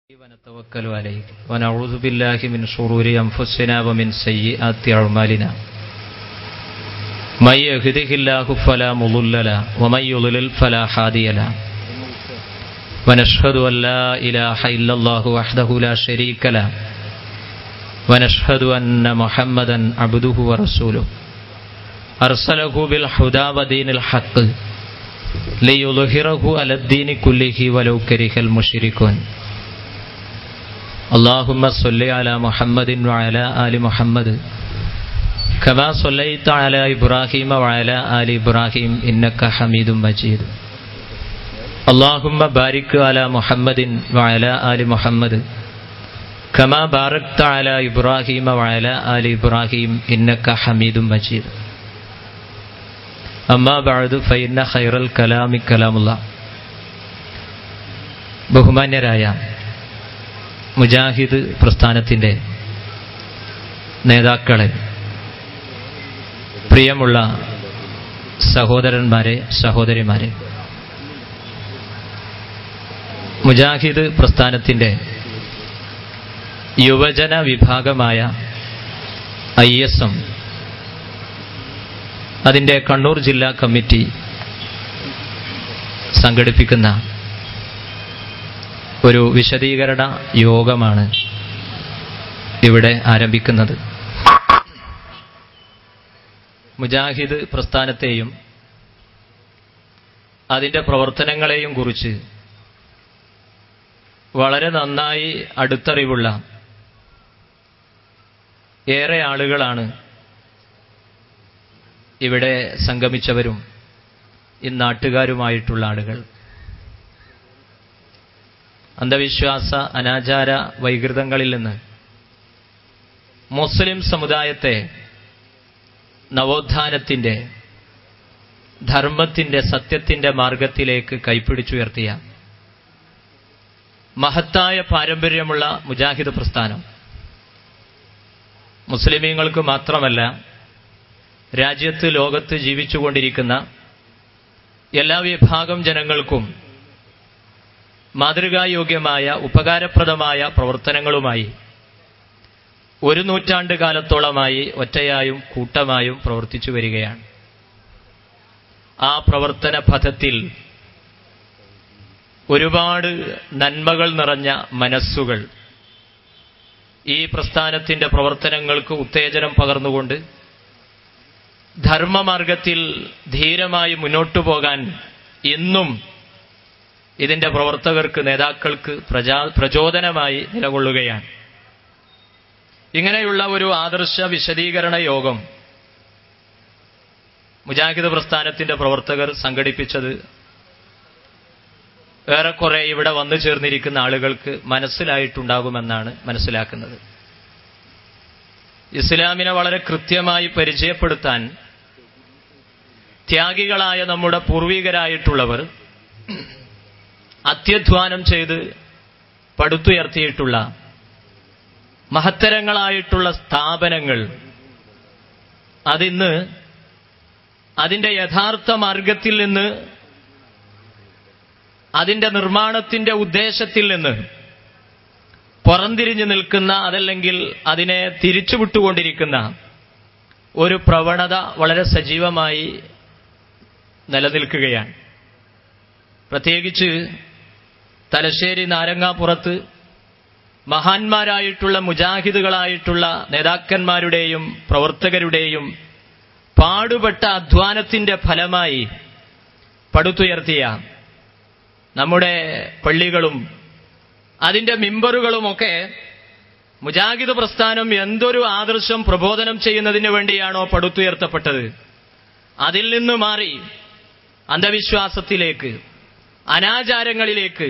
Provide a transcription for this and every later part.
ونتوكل عليه ونعوذ بالله من شرور أنفسنا ومن سيئات أعمالنا من يهده الله فلا مضل له ومن يضلل فلا هادي له ونشهد أن لا إله إلا الله وحده لا شريك له ونشهد أن محمدا عبده ورسوله أرسله بالهدى ودين الحق ليظهره على الدين كله ولو كره المشركون اللهم صل على محمد وعلى آل محمد كما صليت على إبراهيم وعلى آل إبراهيم إنك حميد مجيد اللهم بارك على محمد وعلى آل محمد كما باركت على إبراهيم وعلى آل إبراهيم إنك حميد مجيد أما بعد فإن خير الكلام كلام الله ബഹുമാന്യരായ മുജാഹിദ് പ്രസ്ഥാനത്തിൻ്റെ നേതാക്കളെ, പ്രിയമുള്ള സഹോദരന്മാരെ, സഹോദരിമാരെ, മുജാഹിദ് പ്രസ്ഥാനത്തിൻ്റെ യുവജന വിഭാഗമായ ISM അതിൻ്റെ കണ്ണൂർ ജില്ലാ കമ്മിറ്റി സംഘടിപ്പിക്കുന്ന ഒരു വിശദീകരണ യോഗമാണ് ഇവിടെ ആരംഭിക്കുന്നത്. മുജാഹിദ് പ്രസ്ഥാനത്തെയും അതിൻ്റെ പ്രവർത്തനങ്ങളെയും കുറിച്ച് വളരെ നന്നായി അടുത്തറിവുള്ള ഏറെ ആളുകളാണ് ഇവിടെ സംഗമിച്ചവരും ഈ നാട്ടുകാരുമായിട്ടുള്ള ആളുകൾ. അന്ധവിശ്വാസ അനാചാര വൈകൃതങ്ങളിൽ നിന്ന് മുസ്ലിം സമുദായത്തെ നവോത്ഥാനത്തിൻ്റെ, ധർമ്മത്തിൻ്റെ, സത്യത്തിൻ്റെ മാർഗത്തിലേക്ക് കൈപ്പിടിച്ചുയർത്തിയ മഹത്തായ പാരമ്പര്യമുള്ള മുജാഹിദ് പ്രസ്ഥാനം മുസ്ലിമീങ്ങൾക്ക് മാത്രമല്ല, രാജ്യത്ത്, ലോകത്ത് ജീവിച്ചുകൊണ്ടിരിക്കുന്ന എല്ലാ വിഭാഗം ജനങ്ങൾക്കും മാതൃകായോഗ്യമായ ഉപകാരപ്രദമായ പ്രവർത്തനങ്ങളുമായി 1 നൂറ്റാണ്ട് കാലത്തോളമായി ഒറ്റയായും കൂട്ടമായും പ്രവർത്തിച്ചു വരികയാണ്. ആ പ്രവർത്തന പഥത്തിൽ ഒരുപാട് നന്മകൾ നിറഞ്ഞ മനസ്സുകൾ ഈ പ്രസ്ഥാനത്തിൻ്റെ പ്രവർത്തനങ്ങൾക്ക് ഉത്തേജനം പകർന്നുകൊണ്ട് ധർമ്മമാർഗത്തിൽ ധീരമായി മുന്നോട്ടു പോകാൻ ഇന്നും ഇതിൻ്റെ പ്രവർത്തകർക്ക്, നേതാക്കൾക്ക് പ്രചോദനമായി നിലകൊള്ളുകയാണ്. ഇങ്ങനെയുള്ള ഒരു ആദർശ വിശദീകരണ യോഗം മുജാഹിദ് പ്രസ്ഥാനത്തിൻ്റെ പ്രവർത്തകർ സംഘടിപ്പിച്ചത് ഏറെക്കുറെ ഇവിടെ വന്നു ചേർന്നിരിക്കുന്ന ആളുകൾക്ക് മനസ്സിലായിട്ടുണ്ടാകുമെന്നാണ് മനസ്സിലാക്കുന്നത്. ഇസ്ലാമിനെ വളരെ കൃത്യമായി പരിചയപ്പെടുത്താൻ ത്യാഗികളായ നമ്മുടെ പൂർവികരായിട്ടുള്ളവർ അത്യധ്വാനം ചെയ്ത് പടുത്തുയർത്തിയിട്ടുള്ള മഹത്തരങ്ങളായിട്ടുള്ള സ്ഥാപനങ്ങൾ അതിന്ന് അതിൻ്റെ യഥാർത്ഥ മാർഗത്തിൽ നിന്ന്, അതിൻ്റെ നിർമ്മാണത്തിൻ്റെ ഉദ്ദേശത്തിൽ നിന്ന് പുറംതിരിഞ്ഞു നിൽക്കുന്ന, അതല്ലെങ്കിൽ അതിനെ തിരിച്ചുവിട്ടുകൊണ്ടിരിക്കുന്ന ഒരു പ്രവണത വളരെ സജീവമായി നിലനിൽക്കുകയാണ്. പ്രത്യേകിച്ച് തലശ്ശേരി നാരങ്ങാപ്പുറത്ത് മഹാന്മാരായിട്ടുള്ള മുജാഹിദുകളായിട്ടുള്ള നേതാക്കന്മാരുടെയും പ്രവർത്തകരുടെയും പാടുപെട്ട അധ്വാനത്തിൻ്റെ ഫലമായി പടുത്തുയർത്തിയ നമ്മുടെ പള്ളികളും അതിൻ്റെ മിമ്പറുകളുമൊക്കെ മുജാഹിദ് പ്രസ്ഥാനം എന്തൊരു ആദർശം പ്രബോധനം ചെയ്യുന്നതിന് വേണ്ടിയാണോ പടുത്തുയർത്തപ്പെട്ടത്, അതിൽ നിന്ന് മാറി അന്ധവിശ്വാസത്തിലേക്ക്, അനാചാരങ്ങളിലേക്ക്,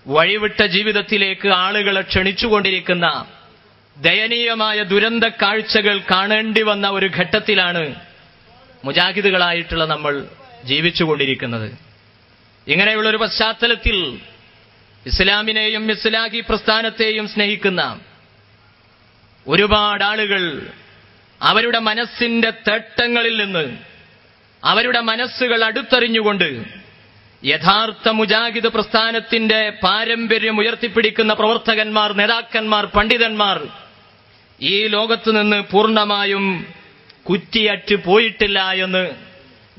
വഴിവിട്ട ജീവിതത്തിലേക്ക് ആളുകളെ ക്ഷണിച്ചുകൊണ്ടിരിക്കുന്ന ദയനീയമായ ദുരന്ത കാഴ്ചകൾ കാണേണ്ടി വന്ന ഒരു ഘട്ടത്തിലാണ് മുജാഹിദുകളായിട്ടുള്ള നമ്മൾ ജീവിച്ചുകൊണ്ടിരിക്കുന്നത്. ഇങ്ങനെയുള്ളൊരു പശ്ചാത്തലത്തിൽ ഇസ്ലാമിനെയും ഇസ്ലാഹി പ്രസ്ഥാനത്തെയും സ്നേഹിക്കുന്ന ഒരുപാട് ആളുകൾ അവരുടെ മനസ്സിന്റെ തേട്ടങ്ങളിൽ നിന്ന്, അവരുടെ മനസ്സുകൾ അടുത്തറിഞ്ഞുകൊണ്ട് യഥാർത്ഥ മുജാഹിദ് പ്രസ്ഥാനത്തിന്റെ പാരമ്പര്യം ഉയർത്തിപ്പിടിക്കുന്ന പ്രവർത്തകന്മാർ, നേതാക്കന്മാർ, പണ്ഡിതന്മാർ ഈ ലോകത്ത് നിന്ന് പൂർണ്ണമായും കുറ്റിയറ്റ് പോയിട്ടില്ല എന്ന്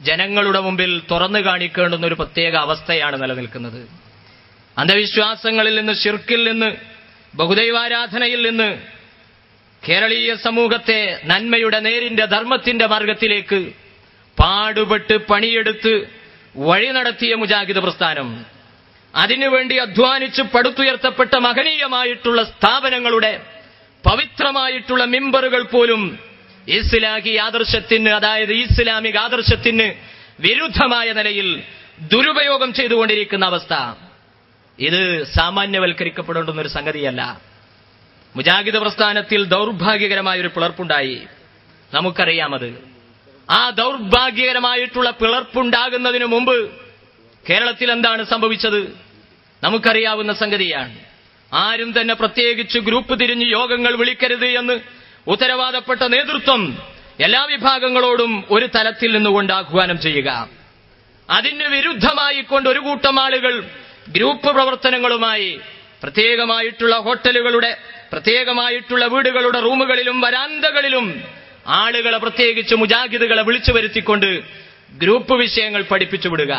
ജനങ്ങളുടെ മുമ്പിൽ തുറന്നു കാണിക്കേണ്ടുന്ന ഒരു പ്രത്യേക അവസ്ഥയാണ് നിലനിൽക്കുന്നത്. അന്ധവിശ്വാസങ്ങളിൽ നിന്ന്, ശിർക്കിൽ നിന്ന്, ബഹുദൈവാരാധനയിൽ നിന്ന് കേരളീയ സമൂഹത്തെ നന്മയുടെ, നേരിന്റെ, ധർമ്മത്തിന്റെ മാർഗത്തിലേക്ക് പാടുപെട്ട് പണിയെടുത്ത് വഴി നടത്തിയ മുജാഹിദ് പ്രസ്ഥാനം, അതിനുവേണ്ടി അധ്വാനിച്ച് പടുത്തുയർത്തപ്പെട്ട മഹനീയമായിട്ടുള്ള സ്ഥാപനങ്ങളുടെ പവിത്രമായിട്ടുള്ള മിമ്പറുകൾ പോലും ഇസ്ലാഹി ആദർശത്തിന്, അതായത് ഇസ്ലാമിക ആദർശത്തിന് വിരുദ്ധമായ നിലയിൽ ദുരുപയോഗം ചെയ്തുകൊണ്ടിരിക്കുന്ന അവസ്ഥ, ഇത് സാമാന്യവൽക്കരിക്കപ്പെടേണ്ടുന്ന ഒരു സംഗതിയല്ല. മുജാഹിദ് പ്രസ്ഥാനത്തിൽ ദൗർഭാഗ്യകരമായൊരു പിളർപ്പുണ്ടായി, നമുക്കറിയാമത്. ആ ദൗർഭാഗ്യകരമായിട്ടുള്ള പിളർപ്പുണ്ടാകുന്നതിനു മുമ്പ് കേരളത്തിൽ എന്താണ് സംഭവിച്ചത് നമുക്കറിയാവുന്ന സംഗതിയാണ്. ആരും തന്നെ പ്രത്യേകിച്ച് ഗ്രൂപ്പ് തിരിഞ്ഞ് യോഗങ്ങൾ വിളിക്കരുത് എന്ന് ഉത്തരവാദപ്പെട്ട നേതൃത്വം എല്ലാ വിഭാഗങ്ങളോടും ഒരു തലത്തിൽ നിന്നുകൊണ്ട് ആഹ്വാനം ചെയ്യുക. അതിന് വിരുദ്ധമായിക്കൊണ്ട് ഒരു കൂട്ടം ആളുകൾ ഗ്രൂപ്പ് പ്രവർത്തനങ്ങളുമായി പ്രത്യേകമായിട്ടുള്ള ഹോട്ടലുകളുടെ, പ്രത്യേകമായിട്ടുള്ള വീടുകളുടെ റൂമുകളിലും വരാന്തകളിലും ആളുകളെ, പ്രത്യേകിച്ച് മുജാഹിദുകളെ വിളിച്ചു വരുത്തിക്കൊണ്ട് ഗ്രൂപ്പ് വിഷയങ്ങൾ പഠിപ്പിച്ചു വിടുക.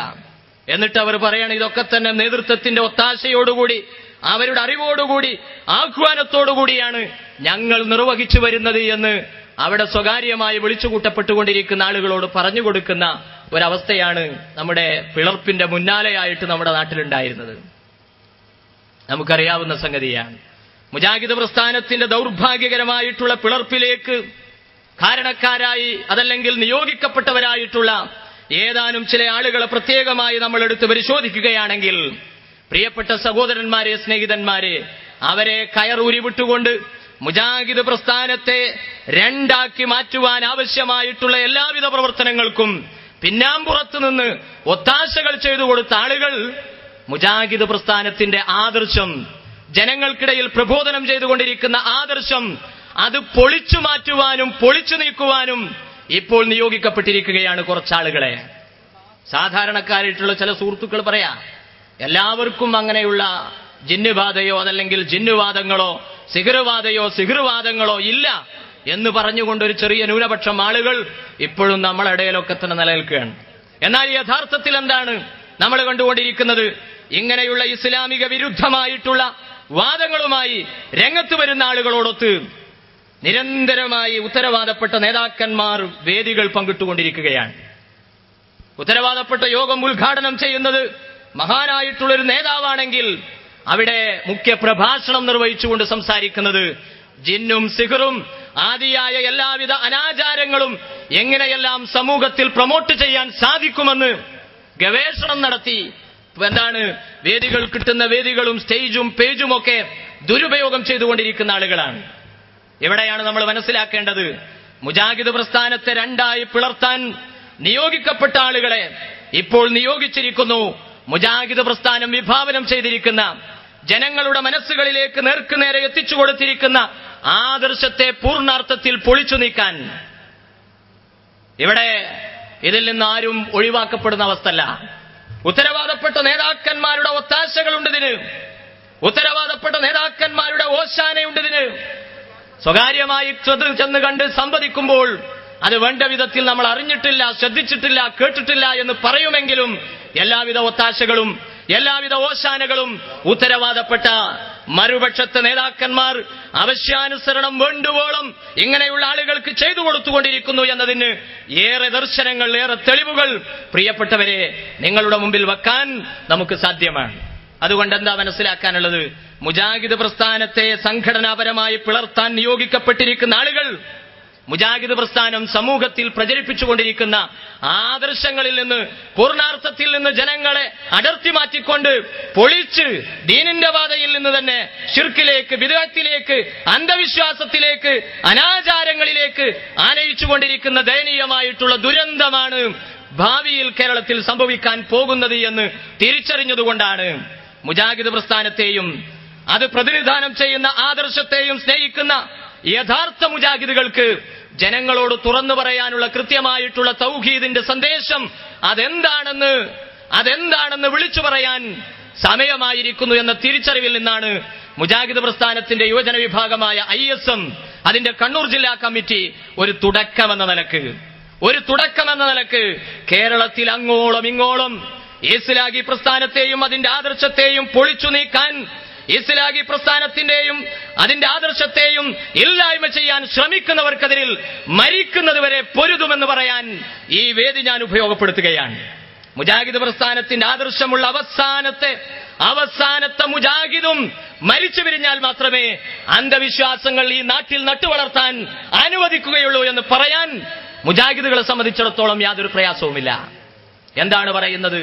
എന്നിട്ട് അവർ പറയണം, ഇതൊക്കെ തന്നെ നേതൃത്വത്തിന്റെ ഒത്താശയോടുകൂടി, അവരുടെ അറിവോടുകൂടി, ആഹ്വാനത്തോടുകൂടിയാണ് ഞങ്ങൾ നിർവഹിച്ചു വരുന്നത് എന്ന് അവിടെ സ്വകാര്യമായി വിളിച്ചുകൂട്ടപ്പെട്ടുകൊണ്ടിരിക്കുന്ന ആളുകളോട് പറഞ്ഞു കൊടുക്കുന്ന ഒരവസ്ഥയാണ് നമ്മുടെ പിളർപ്പിന്റെ മുന്നാലെയായിട്ട് നമ്മുടെ നാട്ടിലുണ്ടായിരുന്നത്. നമുക്കറിയാവുന്ന സംഗതിയാണ്. മുജാഹിദ് പ്രസ്ഥാനത്തിന്റെ ദൗർഭാഗ്യകരമായിട്ടുള്ള പിളർപ്പിലേക്ക് കാരണക്കാരായി, അതല്ലെങ്കിൽ നിയോഗിക്കപ്പെട്ടവരായിട്ടുള്ള ഏതാനും ചില ആളുകളെ പ്രത്യേകമായി നമ്മൾ എടുത്ത് പരിശോധിക്കുകയാണെങ്കിൽ, പ്രിയപ്പെട്ട സഹോദരന്മാരെ, സ്നേഹിതന്മാരെ, അവരെ കയറൂരി വിട്ടുകൊണ്ട് മുജാഹിദ് പ്രസ്ഥാനത്തെ രണ്ടാക്കി മാറ്റുവാൻ ആവശ്യമായിട്ടുള്ള എല്ലാവിധ പ്രവർത്തനങ്ങൾക്കും പിന്നാമ്പുറത്തു നിന്ന് ഒത്താശകൾ ചെയ്തു കൊടുത്ത ആളുകൾ മുജാഹിദ് പ്രസ്ഥാനത്തിന്റെ ആദർശം, ജനങ്ങൾക്കിടയിൽ പ്രബോധനം ചെയ്തുകൊണ്ടിരിക്കുന്ന ആദർശം, അത് പൊളിച്ചു മാറ്റുവാനും പൊളിച്ചു നീക്കുവാനും ഇപ്പോൾ നിയോഗിക്കപ്പെട്ടിരിക്കുകയാണ് കുറച്ചാളുകളെ. സാധാരണക്കാരായിട്ടുള്ള ചില സുഹൃത്തുക്കൾ പറയാം, എല്ലാവർക്കും അങ്ങനെയുള്ള ജിന്നുബാധയോ അതല്ലെങ്കിൽ ജിന്നുവാദങ്ങളോ സിഹ്റുവാദങ്ങളോ ഇല്ല എന്ന് പറഞ്ഞുകൊണ്ട് ഒരു ചെറിയ ന്യൂനപക്ഷം ആളുകൾ ഇപ്പോഴും നമ്മളിടയിലൊക്കെ തന്നെ നിലനിൽക്കുകയാണ്. എന്നാൽ യഥാർത്ഥത്തിൽ എന്താണ് നമ്മൾ കണ്ടുകൊണ്ടിരിക്കുന്നത്? ഇങ്ങനെയുള്ള ഇസ്ലാമിക വിരുദ്ധമായിട്ടുള്ള വാദങ്ങളുമായി രംഗത്ത് വരുന്ന ആളുകളോടൊത്ത് നിരന്തരമായി ഉത്തരവാദപ്പെട്ട നേതാക്കന്മാർ വേദികൾ പങ്കിട്ടുകൊണ്ടിരിക്കുകയാണ്. ഉത്തരവാദപ്പെട്ട യോഗം ഉദ്ഘാടനം ചെയ്യുന്നത് മഹാനായിട്ടുള്ളൊരു നേതാവാണെങ്കിൽ അവിടെ മുഖ്യ പ്രഭാഷണം നിർവഹിച്ചുകൊണ്ട് സംസാരിക്കുന്നത് ജിന്നും സിഹറും ആദിയായ എല്ലാവിധ അനാചാരങ്ങളും എങ്ങനെയെല്ലാം സമൂഹത്തിൽ പ്രൊമോട്ട് ചെയ്യാൻ സാധിക്കുമെന്ന് ഗവേഷണം നടത്തി വേദികൾ കിട്ടുന്ന വേദികളും സ്റ്റേജും പേജും ഒക്കെ ദുരുപയോഗം ചെയ്തുകൊണ്ടിരിക്കുന്ന ആളുകളാണ്. എവിടെയാണ് നമ്മൾ മനസ്സിലാക്കേണ്ടത്? മുജാഹിദ് പ്രസ്ഥാനത്തെ രണ്ടായി പിളർത്താൻ നിയോഗിക്കപ്പെട്ട ആളുകളെ ഇപ്പോൾ നിയോഗിച്ചിരിക്കുന്നു. മുജാഹിദ് പ്രസ്ഥാനം വിഭാവനം ചെയ്തിരിക്കുന്ന, ജനങ്ങളുടെ മനസ്സുകളിലേക്ക് നേർക്കുനേരെ എത്തിച്ചു കൊടുത്തിരിക്കുന്ന ആദർശത്തെ പൂർണ്ണാർത്ഥത്തിൽ പൊളിച്ചു നീക്കാൻ. ഇവിടെ ഇതിൽ നിന്ന് ആരും ഒഴിവാക്കപ്പെടുന്ന അവസ്ഥയല്ല. ഉത്തരവാദപ്പെട്ട നേതാക്കന്മാരുടെ ഒത്താശകളുണ്ടതിന്, ഉത്തരവാദപ്പെട്ട നേതാക്കന്മാരുടെ ഓശാനയുണ്ടതിന്. സ്വകാര്യമായി ചെന്ന് കണ്ട് സംവദിക്കുമ്പോൾ അത് വേണ്ട വിധത്തിൽ നമ്മൾ അറിഞ്ഞിട്ടില്ല, ശ്രദ്ധിച്ചിട്ടില്ല, കേട്ടിട്ടില്ല എന്ന് പറയുമെങ്കിലും എല്ലാവിധ ഒത്താശകളും എല്ലാവിധ ഓശാനകളും ഉത്തരവാദപ്പെട്ട മറുപക്ഷത്തെ നേതാക്കന്മാർ അവശ്യാനുസരണം വേണ്ടുവോളം ഇങ്ങനെയുള്ള ആളുകൾക്ക് ചെയ്തു കൊടുത്തുകൊണ്ടിരിക്കുന്നു എന്നതിന് ഏറെ ദർശനങ്ങൾ, ഏറെ തെളിവുകൾ പ്രിയപ്പെട്ടവരെ നിങ്ങളുടെ മുമ്പിൽ വെക്കാൻ നമുക്ക് സാധ്യമാണ്. അതുകൊണ്ട് എന്താ മനസ്സിലാക്കാനുള്ളത്? മുജാഹിദ് പ്രസ്ഥാനത്തെ സംഘടനാപരമായി പിളർത്താൻ നിയോഗിക്കപ്പെട്ടിരിക്കുന്ന ആളുകൾ മുജാഹിദ് പ്രസ്ഥാനം സമൂഹത്തിൽ പ്രചരിപ്പിച്ചുകൊണ്ടിരിക്കുന്ന ആദർശങ്ങളിൽ നിന്ന്, പൂർണ്ണാർത്ഥത്തിൽ നിന്ന് ജനങ്ങളെ അടർത്തി മാറ്റിക്കൊണ്ട് പൊളിച്ച് ദീനിന്റെ പാതയിൽ നിന്ന് തന്നെ ശിർക്കിലേക്ക്, ബിദ്അത്തിലേക്ക്, അന്ധവിശ്വാസത്തിലേക്ക്, അനാചാരങ്ങളിലേക്ക് ആനയിച്ചുകൊണ്ടിരിക്കുന്ന ദയനീയമായിട്ടുള്ള ദുരന്തമാണ് ഭാവിയിൽ കേരളത്തിൽ സംഭവിക്കാൻ പോകുന്നത് എന്ന് തിരിച്ചറിഞ്ഞതുകൊണ്ടാണ് മുജാഹിദ് പ്രസ്ഥാനത്തെയും അത് പ്രതിനിധാനം ചെയ്യുന്ന ആദർശത്തെയും സ്നേഹിക്കുന്ന യഥാർത്ഥ മുജാഹിദുകൾക്ക് ജനങ്ങളോട് തുറന്നു പറയാനുള്ള കൃത്യമായിട്ടുള്ള തൗഹീദിന്റെ സന്ദേശം അതെന്താണെന്ന് അതെന്താണെന്ന് വിളിച്ചു പറയാൻ സമയമായിരിക്കുന്നു എന്ന തിരിച്ചറിവിൽ നിന്നാണ് മുജാഹിദ് പ്രസ്ഥാനത്തിന്റെ യുവജന വിഭാഗമായ ISM അതിന്റെ കണ്ണൂർ ജില്ലാ കമ്മിറ്റി ഒരു തുടക്കമെന്ന നിലക്ക് കേരളത്തിൽ അങ്ങോളം ഇങ്ങോളം ഇസ്ലാഹി പ്രസ്ഥാനത്തെയും അതിന്റെ ആദർശത്തെയും പൊളിച്ചു നീക്കാൻ, ഇസ്ലാഹി പ്രസ്ഥാനത്തിന്റെയും അതിന്റെ ആദർശത്തെയും ഇല്ലായ്മ ചെയ്യാൻ ശ്രമിക്കുന്നവർക്കെതിരിൽ മരിക്കുന്നതുവരെ പൊരുതുമെന്ന് പറയാൻ ഈ വേദി ഞാൻ ഉപയോഗപ്പെടുത്തുകയാണ്. മുജാഹിദ് പ്രസ്ഥാനത്തിന്റെ ആദർശമുള്ള അവസാനത്തെ മുജാഹിദും മരിച്ചു പിരിഞ്ഞാൽ മാത്രമേ അന്ധവിശ്വാസങ്ങൾ ഈ നാട്ടിൽ നട്ടുവളർത്താൻ അനുവദിക്കുകയുള്ളൂ എന്ന് പറയാൻ മുജാഹിദുകളെ സംബന്ധിച്ചിടത്തോളം യാതൊരു പ്രയാസവുമില്ല. എന്താണ് പറയുന്നത്?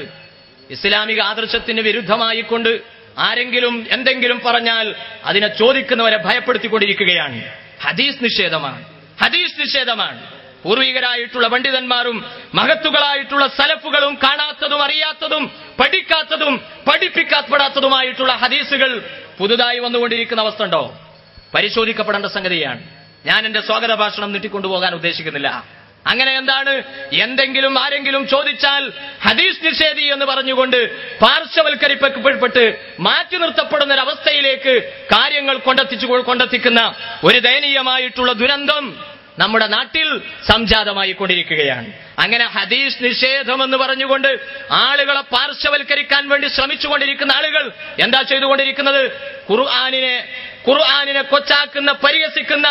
ഇസ്ലാമിക ആദർശത്തിന് വിരുദ്ധമായിക്കൊണ്ട് ആരെങ്കിലും എന്തെങ്കിലും പറഞ്ഞാൽ അതിനെ ചോദിക്കുന്നവരെ ഭയപ്പെടുത്തിക്കൊണ്ടിരിക്കുകയാണ്. ഹദീസ് നിഷേധമാണ്. പൂർവികരായിട്ടുള്ള പണ്ഡിതന്മാരും മഹത്തുക്കളായിട്ടുള്ള സലഫുകളും കാണാത്തതും അറിയാത്തതും പഠിക്കാത്തതും പഠിപ്പിക്കപ്പെടാത്തതുമായിട്ടുള്ള ഹദീസുകൾ പുതുതായി വന്നുകൊണ്ടിരിക്കുന്ന അവസ്ഥ ഉണ്ടോ? പരിശോധിക്കപ്പെടേണ്ട സംഗതിയാണ്. ഞാൻ എന്റെ സ്വാഗത ഭാഷണം നീട്ടിക്കൊണ്ടുപോകാൻ ഉദ്ദേശിക്കുന്നില്ല. അങ്ങനെ എന്താണ്, എന്തെങ്കിലും ആരെങ്കിലും ചോദിച്ചാൽ ഹദീസ് നിഷേധി എന്ന് പറഞ്ഞുകൊണ്ട് പാർശ്വവൽക്കരിക്കപ്പെട്ട് മാറ്റി നിർത്തപ്പെടുന്ന ഒരവസ്ഥയിലേക്ക് കാര്യങ്ങൾ കൊണ്ടെത്തിക്കുന്ന ഒരു ദയനീയമായിട്ടുള്ള ദുരന്തം നമ്മുടെ നാട്ടിൽ സംജാതമായി കൊണ്ടിരിക്കുകയാണ്. അങ്ങനെ ഹദീസ് നിഷേധം എന്ന് പറഞ്ഞുകൊണ്ട് ആളുകളെ പാർശ്വവൽക്കരിക്കാൻ വേണ്ടി ശ്രമിച്ചുകൊണ്ടിരിക്കുന്ന ആളുകൾ എന്താ ചെയ്തുകൊണ്ടിരിക്കുന്നത്? ഖുർആനിനെ കൊച്ചാക്കുന്ന, പരിഹസിക്കുന്ന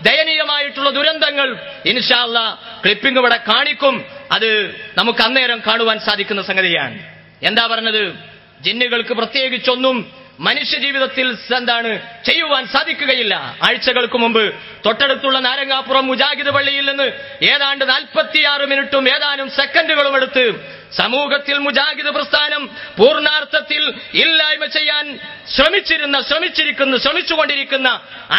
ദയനീയമായിട്ടുള്ള ദുരന്തങ്ങൾ ഇൻഷാ അല്ലാഹ് ക്ലിപ്പിംഗ് ഇവിടെ കാണിക്കും. അത് നമുക്ക് അന്നേരം കാണുവാൻ സാധിക്കുന്ന സംഗതിയാണ്. എന്താ പറഞ്ഞത്? ജിന്നുകൾക്ക് പ്രത്യേകിച്ചൊന്നും മനുഷ്യ ജീവിതത്തിൽ എന്താണ് ചെയ്യുവാൻ സാധിക്കുകയില്ല. ആഴ്ചകൾക്ക് മുമ്പ് തൊട്ടടുത്തുള്ള നാരങ്ങാപ്പുറം മുജാഹിദ് പള്ളിയിൽ നിന്ന് ഏതാണ്ട് 46 മിനിറ്റും ഏതാനും സെക്കൻഡുകളും എടുത്ത് സമൂഹത്തിൽ മുജാഹിദ് പ്രസ്ഥാനം പൂർണ്ണാർത്ഥത്തിൽ ഇല്ലായ്മ ചെയ്യാൻ ശ്രമിച്ചുകൊണ്ടിരിക്കുന്ന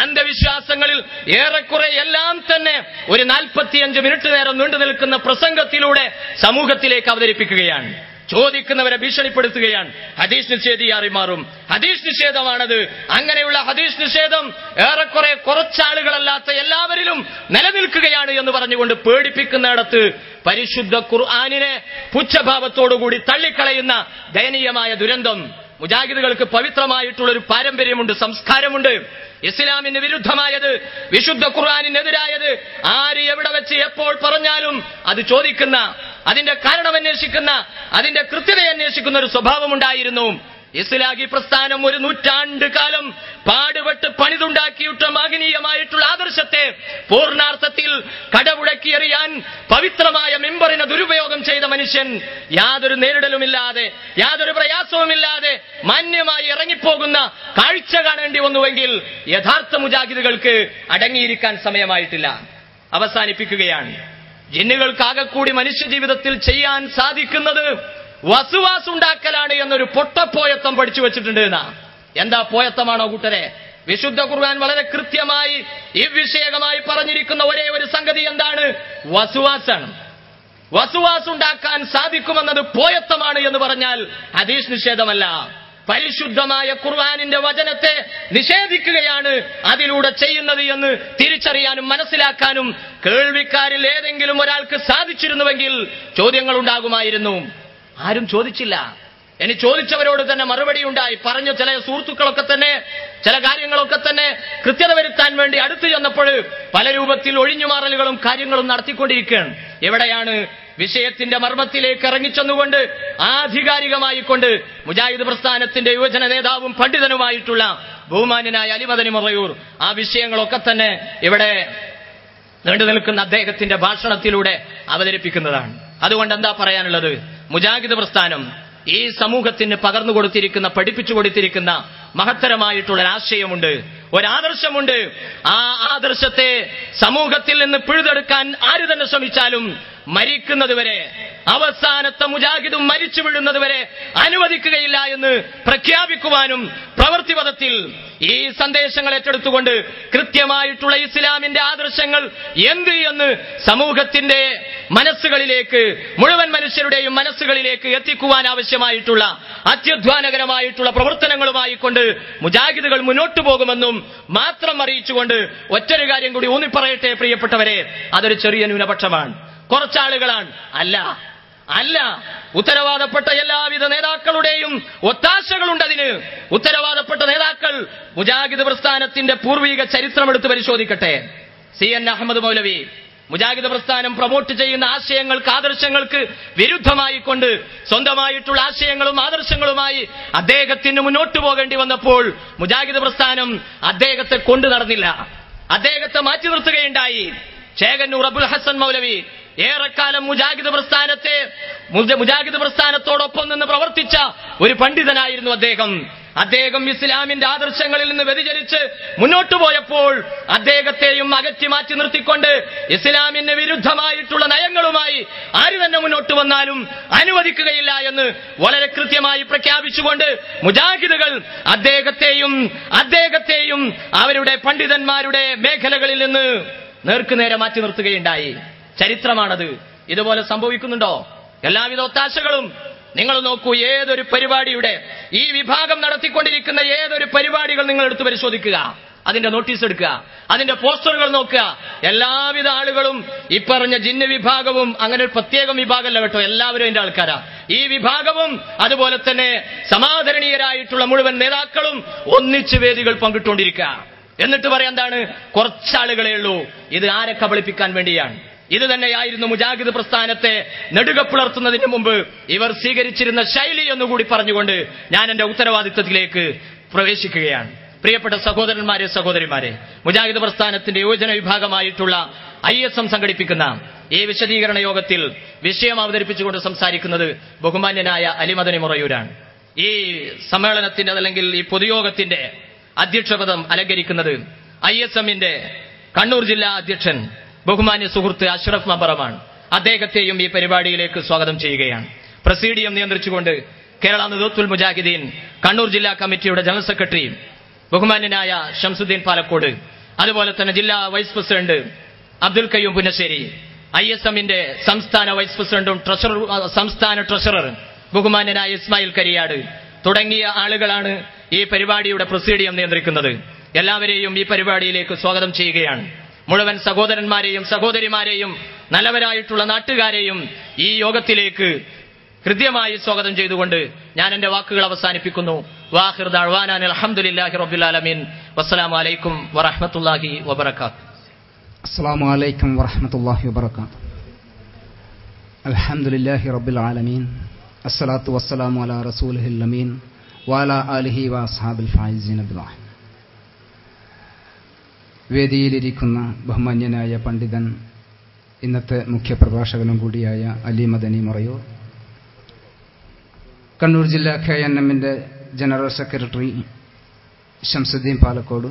അന്ധവിശ്വാസങ്ങളിൽ ഏറെക്കുറെ എല്ലാം തന്നെ ഒരു 45 മിനിറ്റ് നേരം നീണ്ടു നിൽക്കുന്ന പ്രസംഗത്തിലൂടെ സമൂഹത്തിലേക്ക് അവതരിപ്പിക്കുകയാണ്. ചോദിക്കുന്നവരെ ഭീഷണിപ്പെടുത്തുകയാണ്. ഹദീസ് നിഷേധിയാറി മാറും. ഹദീസ് നിഷേധമാണത്. അങ്ങനെയുള്ള ഹദീസ് നിഷേധം ഏറെക്കുറെ കുറച്ചാളുകളല്ലാത്ത എല്ലാവരിലും നിലനിൽക്കുകയാണ് എന്ന് പറഞ്ഞുകൊണ്ട് പേടിപ്പിക്കുന്നിടത്ത് പരിശുദ്ധ ഖുർആനിനെ പുച്ഛഭാവത്തോടുകൂടി തള്ളിക്കളയുന്ന ദയനീയമായ ദുരന്തം. മുജാഹിദുകൾക്ക് പവിത്രമായിട്ടുള്ളൊരു പാരമ്പര്യമുണ്ട്, സംസ്കാരമുണ്ട്. ഇസ്ലാമിന് വിരുദ്ധമായത്, വിശുദ്ധ ഖുർആനിനെതിരായത് ആര് എവിടെ വെച്ച് എപ്പോൾ പറഞ്ഞാലും അത് ചോദിക്കുന്ന, അതിന്റെ കാരണം അന്വേഷിക്കുന്ന, അതിന്റെ കൃത്യത അന്വേഷിക്കുന്ന ഒരു സ്വഭാവമുണ്ടായിരുന്നു. ഇസ്ലാഹി പ്രസ്ഥാനം ഒരു നൂറ്റാണ്ട് കാലം പാടുപെട്ട് പണിതുണ്ടാക്കിയിട്ട് മഹനീയമായിട്ടുള്ള ആദർശത്തെ പൂർണ്ണാർത്ഥത്തിൽ കടപുഴക്കിയെറിയാൻ പവിത്രമായ മിമ്പറിനെ ദുരുപയോഗം ചെയ്ത മനുഷ്യൻ യാതൊരു നേരിടലുമില്ലാതെ, യാതൊരു പ്രയാസവുമില്ലാതെ മാന്യമായി ഇറങ്ങിപ്പോകുന്ന കാഴ്ച കാണേണ്ടി വന്നുവെങ്കിൽ യഥാർത്ഥ മുജാഹിദുകൾക്ക് അടങ്ങിയിരിക്കാൻ സമയമായിട്ടില്ല. അവസാനിപ്പിക്കുകയാണ്. ജിന്നുകൾക്കാകെ കൂടി മനുഷ്യ ജീവിതത്തിൽ ചെയ്യാൻ സാധിക്കുന്നത് വസുവാസ് ഉണ്ടാക്കലാണ് എന്നൊരു പൊട്ടപ്പോയത്തം പഠിച്ചു വെച്ചിട്ടുണ്ട് എന്നാ. എന്താ പോയത്തമാണോ കൂട്ടരെ? വിശുദ്ധ ഖുർആൻ വളരെ കൃത്യമായി ഈ വിഷയകമായി പറഞ്ഞിരിക്കുന്ന ഒരേ ഒരു സംഗതി എന്താണ്? വസുവാസാണ്. വസുവാസ് ഉണ്ടാക്കാൻ സാധിക്കുമെന്നത് പോയത്തമാണ് എന്ന് പറഞ്ഞാൽ ഹദീസ് നിഷേധമല്ല, പരിശുദ്ധമായ ഖുർആനിന്റെ വചനത്തെ നിഷേധിക്കുകയാണ് അതിലൂടെ ചെയ്യുന്നത് എന്ന് തിരിച്ചറിയാനും മനസ്സിലാക്കാനും കേൾവിക്കാരിൽ ഏതെങ്കിലും ഒരാൾക്ക് സാധിച്ചിരുന്നുവെങ്കിൽ ചോദ്യങ്ങൾ ഉണ്ടാകുമായിരുന്നു. ആരും ചോദിച്ചില്ല. ഇനി ചോദിച്ചവരോട് തന്നെ മറുപടി ഉണ്ടായി. പറഞ്ഞ ചില സുഹൃത്തുക്കളൊക്കെ തന്നെ ചില കാര്യങ്ങളൊക്കെ തന്നെ കൃത്യത വരുത്താൻ വേണ്ടി അടുത്തു ചെന്നപ്പോൾ പല രൂപത്തിൽ ഒഴിഞ്ഞുമാറലുകളും കാര്യങ്ങളും നടത്തിക്കൊണ്ടിരിക്കുകയാണ്. എവിടെയാണ് വിഷയത്തിന്റെ മർമ്മത്തിലേക്ക് ഇറങ്ങിച്ചെന്നുകൊണ്ട് ആധികാരികമായി കൊണ്ട് മുജാഹിദ് പ്രസ്ഥാനത്തിന്റെ യുവജന നേതാവും പണ്ഡിതനുമായിട്ടുള്ള ബഹുമാന്യനായ അലി മദനി മറയൂർ ആ വിഷയങ്ങളൊക്കെ തന്നെ ഇവിടെ നീണ്ടു നിൽക്കുന്ന അദ്ദേഹത്തിന്റെ ഭാഷണത്തിലൂടെ അവതരിപ്പിക്കുന്നതാണ്. അതുകൊണ്ട് എന്താ പറയാനുള്ളത്? മുജാഹിദ് പ്രസ്ഥാനം ഈ സമൂഹത്തിന് പകർന്നു കൊടുത്തിരിക്കുന്ന, പഠിപ്പിച്ചു കൊടുത്തിരിക്കുന്ന മഹത്തരമായിട്ടുള്ള ഒരാശയമുണ്ട്, ഒരാദർശമുണ്ട്. ആ ആദർശത്തെ സമൂഹത്തിൽ നിന്ന് പിഴുതെടുക്കാൻ ആര് തന്നെ ശ്രമിച്ചാലും മരിക്കുന്നതുവരെ, അവസാനത്തെ മുജാഹിദും മരിച്ചു വീഴുന്നതുവരെ അനുവദിക്കുകയില്ല എന്ന് പ്രഖ്യാപിക്കുവാനും പ്രവൃത്തിപഥത്തിൽ ഈ സന്ദേശങ്ങൾ ഏറ്റെടുത്തുകൊണ്ട് കൃത്യമായിട്ടുള്ള ഇസ്ലാമിന്റെ ആദർശങ്ങൾ എന്ത് എന്ന് സമൂഹത്തിന്റെ മനസ്സുകളിലേക്ക്, മുഴുവൻ മനുഷ്യരുടെയും മനസ്സുകളിലേക്ക് എത്തിക്കുവാൻ ആവശ്യമായിട്ടുള്ള അത്യധ്വാനകരമായിട്ടുള്ള പ്രവർത്തനങ്ങളുമായി കൊണ്ട് മുജാഹിദുകൾ മുന്നോട്ടു പോകുമെന്നും മാത്രം അറിയിച്ചുകൊണ്ട് ഒറ്റൊരു കാര്യം കൂടി ഊന്നിപ്പറയട്ടെ പ്രിയപ്പെട്ടവരെ, അതൊരു ചെറിയ ന്യൂനപക്ഷമാണ്, കുറച്ചാളുകളാണ്. അല്ല, അല്ല. ഉത്തരവാദപ്പെട്ട എല്ലാവിധ നേതാക്കളുടെയും ഒത്താശകളുണ്ടതിന്. ഉത്തരവാദപ്പെട്ട നേതാക്കൾ മുജാഹിദ് പ്രസ്ഥാനത്തിന്റെ പൂർവിക ചരിത്രമെടുത്ത് പരിശോധിക്കട്ടെ. CN അഹമ്മദ് മൗലവി മുജാഹിദ് പ്രസ്ഥാനം പ്രൊമോട്ട് ചെയ്യുന്ന ആശയങ്ങൾക്ക്, ആദർശങ്ങൾക്ക് വിരുദ്ധമായിക്കൊണ്ട് സ്വന്തമായിട്ടുള്ള ആശയങ്ങളും ആദർശങ്ങളുമായി അദ്ദേഹത്തിന് മുന്നോട്ട് പോകേണ്ടി വന്നപ്പോൾ മുജാഹിദ് പ്രസ്ഥാനം അദ്ദേഹത്തെ കൊണ്ടു നടന്നില്ല, അദ്ദേഹത്തെ മാറ്റി നിർത്തുകയുണ്ടായി. ചേകന്നൂർ അബുൽ ഹസൻ മൗലവി ഏറെക്കാലം മുജാഹിദ് പ്രസ്ഥാനത്തോടൊപ്പം നിന്ന് പ്രവർത്തിച്ച ഒരു പണ്ഡിതനായിരുന്നു അദ്ദേഹം. അദ്ദേഹം ഇസ്ലാമിന്റെ ആദർശങ്ങളിൽ നിന്ന് വ്യതിചലിച്ച് മുന്നോട്ടു പോയപ്പോൾ അദ്ദേഹത്തെയും അകറ്റി മാറ്റി നിർത്തിക്കൊണ്ട് ഇസ്ലാമിന് വിരുദ്ധമായിട്ടുള്ള നയങ്ങളുമായി ആര് തന്നെ മുന്നോട്ട് വന്നാലും അനുവദിക്കുകയില്ല എന്ന് വളരെ കൃത്യമായി പ്രഖ്യാപിച്ചുകൊണ്ട് മുജാഹിദുകൾ അദ്ദേഹത്തെയും അവരുടെ പണ്ഡിതന്മാരുടെ മേഖലകളിൽ നിന്ന് നേർക്കുനേരെ മാറ്റി നിർത്തുകയുണ്ടായി. ചരിത്രമാണത്. ഇതുപോലെ സംഭവിക്കുന്നുണ്ടോ? എല്ലാവിധ ഒത്താശകളും നിങ്ങൾ നോക്കൂ. ഏതൊരു പരിപാടിയുടെ ഈ വിഭാഗം നടത്തിക്കൊണ്ടിരിക്കുന്ന ഏതൊരു പരിപാടികൾ നിങ്ങൾ എടുത്തു പരിശോധിക്കുക, അതിന്റെ നോട്ടീസ് എടുക്കുക, അതിന്റെ പോസ്റ്ററുകൾ നോക്കുക. എല്ലാവിധ ആളുകളും ഈ പറഞ്ഞ ജിന്ന് വിഭാഗവും, അങ്ങനെ ഒരു പ്രത്യേകം വിഭാഗമല്ല കേട്ടോ, എല്ലാവരും എന്റെ ആൾക്കാരാ. ഈ വിഭാഗവും അതുപോലെ തന്നെ സമാദരണീയരായിട്ടുള്ള മുഴുവൻ നേതാക്കളും ഒന്നിച്ച് വേദികൾ പങ്കിട്ടുകൊണ്ടിരിക്കുക. എന്നിട്ട് പറയാൻ എന്താണ്, കുറച്ചാളുകളേ ഉള്ളൂ. ഇത് ആരെ കബളിപ്പിക്കാൻ വേണ്ടിയാണ്? ഇത് തന്നെയായിരുന്നു മുജാഹിദ് പ്രസ്ഥാനത്തെ നെടുക പുലർത്തുന്നതിന് മുമ്പ് ഇവർ സ്വീകരിച്ചിരുന്ന ശൈലി എന്നുകൂടി പറഞ്ഞുകൊണ്ട് ഞാൻ എന്റെ ഉത്തരവാദിത്വത്തിലേക്ക് പ്രവേശിക്കുകയാണ്. പ്രിയപ്പെട്ട സഹോദരന്മാരെ, സഹോദരിമാരെ, മുജാഹിദ് പ്രസ്ഥാനത്തിന്റെ യുവജന വിഭാഗമായിട്ടുള്ള ISM സംഘടിപ്പിക്കുന്ന ഈ വിശദീകരണ യോഗത്തിൽ വിഷയം അവതരിപ്പിച്ചുകൊണ്ട് സംസാരിക്കുന്നത് ബഹുമാന്യനായ അലി മദനി മുറയൂരാണ്. ഈ സമ്മേളനത്തിന്റെ അല്ലെങ്കിൽ ഈ പൊതുയോഗത്തിന്റെ അധ്യക്ഷപദം അലങ്കരിക്കുന്നത് ISMന്റെ കണ്ണൂർ ജില്ലാ അധ്യക്ഷൻ ബഹുമാന്യ സുഹൃത്ത് അഷ്റഫ് മബറമാണ്. അദ്ദേഹത്തെയും ഈ പരിപാടിയിലേക്ക് സ്വാഗതം ചെയ്യുകയാണ്. പ്രസീഡിയം നിയന്ത്രിച്ചുകൊണ്ട് കേരള നദുത്തുൽ മുജാഹിദീൻ കണ്ണൂർ ജില്ലാ കമ്മിറ്റിയുടെ ജനറൽ സെക്രട്ടറി ബഹുമാന്യനായ ഷംസുദ്ദീൻ പാലക്കോട്, അതുപോലെ തന്നെ ജില്ലാ വൈസ് പ്രസിഡന്റ് അബ്ദുൽ കയ്യൂം പുന്നശ്ശേരി, ISMന്റെ സംസ്ഥാന വൈസ് പ്രസിഡന്റും സംസ്ഥാന ട്രഷറർ ബഹുമാന്യനായ ഇസ്മായിൽ കരിയാട് തുടങ്ങിയ ആളുകളാണ് ഈ പരിപാടിയുടെ പ്രസീഡിയം നിയന്ത്രിക്കുന്നത്. എല്ലാവരെയും ഈ പരിപാടിയിലേക്ക് സ്വാഗതം ചെയ്യുകയാണ്. മുഴുവൻ സഹോദരന്മാരെയും സഹോദരിമാരെയും നല്ലവരായിട്ടുള്ള നാട്ടുകാരെയും ഈ യോഗത്തിലേക്ക് ഹൃദ്യമായി സ്വാഗതം ചെയ്തുകൊണ്ട് ഞാൻ എന്റെ വാക്കുകൾ അവസാനിപ്പിക്കുന്നു. വാഖിർ ദഅ്വാനാ അൽഹംദുലില്ലാഹി റബ്ബിൽ ആലമീൻ. വസ്സലാമു അലൈക്കും വറഹ്മത്തുള്ളാഹി വബറകാതുഹു. അസ്സലാമു അലൈക്കും വറഹ്മത്തുള്ളാഹി വബറകാതുഹു. അൽഹംദുലില്ലാഹി റബ്ബിൽ ആലമീൻ. അസ്സലാത്തു വസ്സലാമു അലാ റസൂലിഹിൽ അമീൻ വഅലാ ആലിഹി വഅസ്ഹാബിൽ ഫായിസീന ബില്ലാഹ്. വേദിയിലിരിക്കുന്ന ബഹുമാന്യനായ പണ്ഡിതൻ, ഇന്നത്തെ മുഖ്യപ്രഭാഷകനും കൂടിയായ അലി മദനി മുറയൂർ, കണ്ണൂർ ജില്ലാ KNMന്റെ general secretary Shamsuddeen Palakode,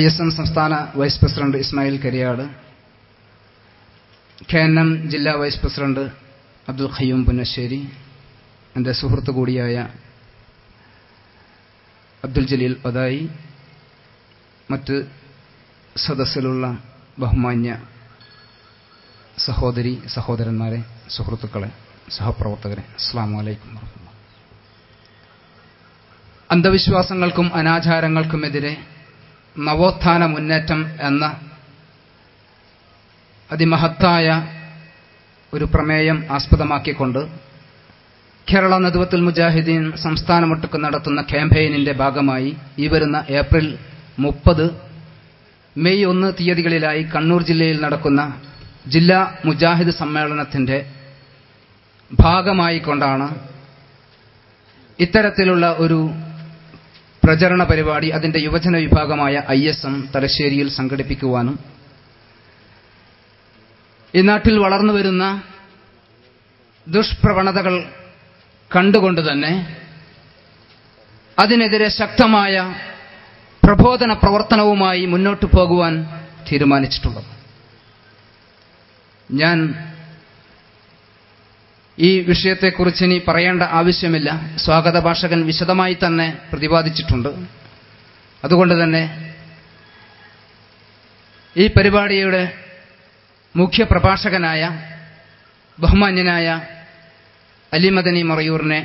ISM സംസ്ഥാന vice president Ismail Kariyad, KNM ജില്ലാ വൈസ് പ്രസിഡന്റ് അബ്ദുൽ ഖയ്യൂം പുന്നശ്ശേരി, എൻ്റെ സുഹൃത്തു കൂടിയായ അബ്ദുൽ ജലീൽ ഒതായി, മറ്റ് സദസ്സിലുള്ള ബഹുമാന്യ സഹോദരി സഹോദരന്മാരെ, സുഹൃത്തുക്കളെ, സഹപ്രവർത്തകരെ, അസ്സലാമു അലൈക്കും വറഹ്മത്തുള്ളാഹി. അന്ധവിശ്വാസങ്ങൾക്കും അനാചാരങ്ങൾക്കുമെതിരെ നവോത്ഥാന മുന്നേറ്റം എന്ന അതിമഹത്തായ ഒരു പ്രമേയം ആസ്പദമാക്കിക്കൊണ്ട് കേരള നദ്വത്തുൽ മുജാഹിദീൻ സംസ്ഥാനമൊട്ടുക്ക് നടത്തുന്ന ക്യാമ്പയിനിന്റെ ഭാഗമായി ഈ വരുന്ന ഏപ്രിൽ 30, മെയ് 1 തീയതികളിലായി കണ്ണൂർ ജില്ലയിൽ നടക്കുന്ന ജില്ലാ മുജാഹിദ് സമ്മേളനത്തിന്റെ ഭാഗമായിക്കൊണ്ടാണ് ഇത്തരത്തിലുള്ള ഒരു പ്രചരണ പരിപാടി അതിന്റെ യുവജന വിഭാഗമായ ISM തലശ്ശേരിയിൽ സംഘടിപ്പിക്കുവാനും ഈ നാട്ടിൽ വളർന്നു വരുന്ന ദുഷ്പ്രവണതകൾ കണ്ടുകൊണ്ട് തന്നെ അതിനെതിരെ ശക്തമായ പ്രബോധന പ്രവർത്തനവുമായി മുന്നോട്ടു പോകുവാൻ തീരുമാനിച്ചിട്ടുള്ളത്. ഞാൻ ഈ വിഷയത്തെക്കുറിച്ച് ഇനി പറയേണ്ട ആവശ്യമില്ല. സ്വാഗത ഭാഷകൻ വിശദമായി തന്നെ പ്രതിപാദിച്ചിട്ടുണ്ട്. അതുകൊണ്ട് തന്നെ ഈ പരിപാടിയുടെ മുഖ്യ പ്രഭാഷകനായ ബഹുമാന്യനായ അലി മദനി മുറയൂറിനെ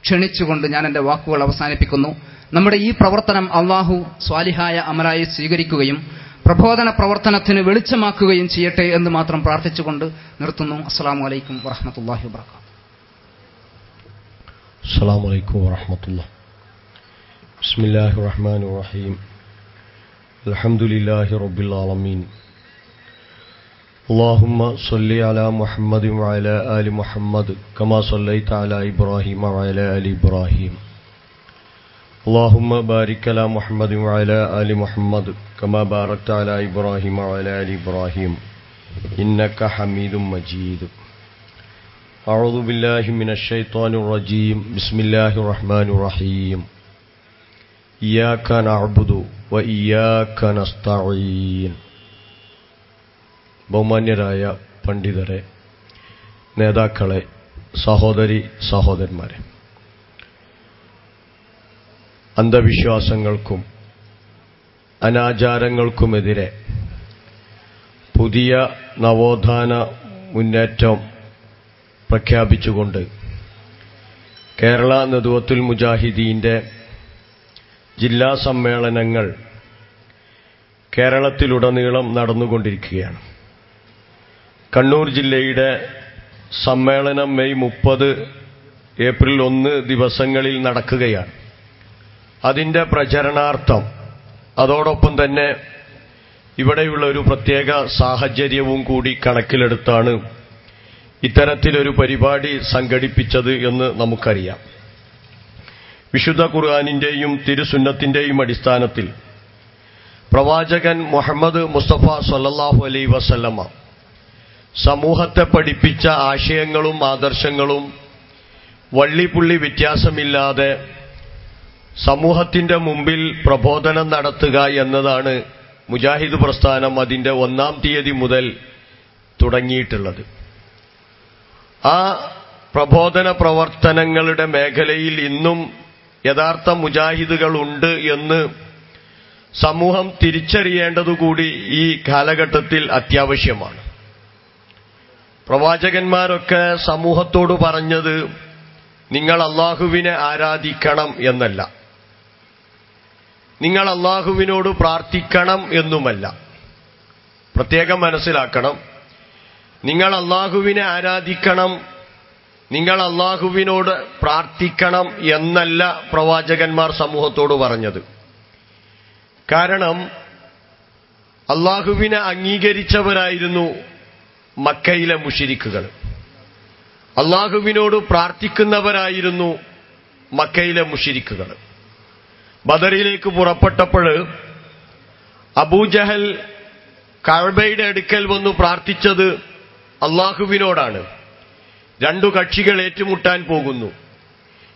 ക്ഷണിച്ചുകൊണ്ട് ഞാൻ എൻ്റെ വാക്കുകൾ അവസാനിപ്പിക്കുന്നു. നമ്മുടെ ഈ പ്രവർത്തനം അള്ളാഹു സ്വാലിഹായ അമലായി സ്വീകരിക്കുകയും പ്രബോധന പ്രവർത്തനത്തിന് വെളിച്ചമാക്കുകയും ചെയ്യട്ടെ എന്ന് മാത്രം പ്രാർത്ഥിച്ചുകൊണ്ട് നിർത്തുന്നു. അസ്സലാമു അലൈക്കും വറഹ്മത്തുള്ളാഹി വബറകാതുഹു. അസ്സലാമു അലൈക്കും വറഹ്മത്തുള്ളാഹി. ബിസ്മില്ലാഹിർ റഹ്മാനിർ റഹീം. അൽഹംദുലില്ലാഹി റബ്ബിൽ ആലമീൻ. اللهم صل على محمد وعلى آل محمد كما صليت على إبراهيم وعلى آل إبراهيم. اللهم بارك على محمد وعلى آل محمد كما باركت على إبراهيم وعلى آل إبراهيم إنك حميد مجيد. أعوذ بالله من الشيطان الرجيم. بسم الله الرحمن الرحيم. إياك نعبد وإياك نستعين. ബഹുമാന്യരായ പണ്ഡിതരെ, നേതാക്കളെ, സഹോദരി സഹോദരന്മാരെ, അന്ധവിശ്വാസങ്ങൾക്കും അനാചാരങ്ങൾക്കുമെതിരെ പുതിയ നവോത്ഥാന മുന്നേറ്റം പ്രഖ്യാപിച്ചുകൊണ്ട് കേരള നദ്വത്തുൽ മുജാഹിദീന്റെ ജില്ലാ സമ്മേളനങ്ങൾ കേരളത്തിലുടനീളം നടന്നുകൊണ്ടിരിക്കുകയാണ്. കണ്ണൂർ ജില്ലയുടെ സമ്മേളനം മെയ് 30, ഏപ്രിൽ 1 ദിവസങ്ങളിൽ നടക്കുകയാണ്. അതിൻ്റെ പ്രചരണാർത്ഥം അതോടൊപ്പം തന്നെ ഇവിടെയുള്ള ഒരു പ്രത്യേക സാഹചര്യവും കൂടി കണക്കിലെടുത്താണ് ഇത്തരത്തിലൊരു പരിപാടി സംഘടിപ്പിച്ചത് എന്ന് നമുക്കറിയാം. വിശുദ്ധ ഖുർആനിന്റെയും തിരുസുന്നത്തിന്റെയും അടിസ്ഥാനത്തിൽ പ്രവാചകൻ മുഹമ്മദ് മുസ്തഫ സല്ലല്ലാഹു അലൈഹി വസല്ലമ സമൂഹത്തെ പഠിപ്പിച്ച ആശയങ്ങളും ആദർശങ്ങളും വള്ളിപുള്ളി വ്യത്യാസമില്ലാതെ സമൂഹത്തിന്റെ മുമ്പിൽ പ്രബോധനം നടത്തുക എന്നതാണ് മുജാഹിദ് പ്രസ്ഥാനം അതിന്റെ 1-ാം തീയതി മുതൽ തുടങ്ങിയിട്ടുള്ളത്. ആ പ്രബോധന പ്രവർത്തനങ്ങളുടെ മേഖലയിൽ ഇന്നും യഥാർത്ഥ മുജാഹിദുകളുണ്ട് എന്ന് സമൂഹം തിരിച്ചറിയേണ്ടതുകൂടി ഈ കാലഘട്ടത്തിൽ അത്യാവശ്യമാണ്. പ്രവാചകന്മാരൊക്കെ സമൂഹത്തോട് പറഞ്ഞത് നിങ്ങൾ അല്ലാഹുവിനെ ആരാധിക്കണം എന്നല്ല, നിങ്ങൾ അല്ലാഹുവിനോട് പ്രാർത്ഥിക്കണം എന്നുമല്ല. പ്രത്യേകം മനസ്സിലാക്കണം, നിങ്ങൾ അല്ലാഹുവിനെ ആരാധിക്കണം, നിങ്ങൾ അല്ലാഹുവിനോട് പ്രാർത്ഥിക്കണം എന്നല്ല പ്രവാചകന്മാർ സമൂഹത്തോട് പറഞ്ഞത്. കാരണം അല്ലാഹുവിനെ അംഗീകരിച്ചവരായിരുന്നു മക്കയിലെ മുശ്രിക്കുകൾ, അല്ലാഹുവിനോട് പ്രാർത്ഥിക്കുന്നവരായിരുന്നു മക്കയിലെ മുശ്രിക്കുകൾ. ബദറിലേക്ക് പുറപ്പെട്ടപ്പോൾ അബൂജഹൽ കഅബയുടെ അടുക്കൽ വന്നു പ്രാർത്ഥിച്ചത് അല്ലാഹുവിനോടാണ്. 2 കക്ഷികൾ ഏറ്റുമുട്ടാൻ പോകുന്നു.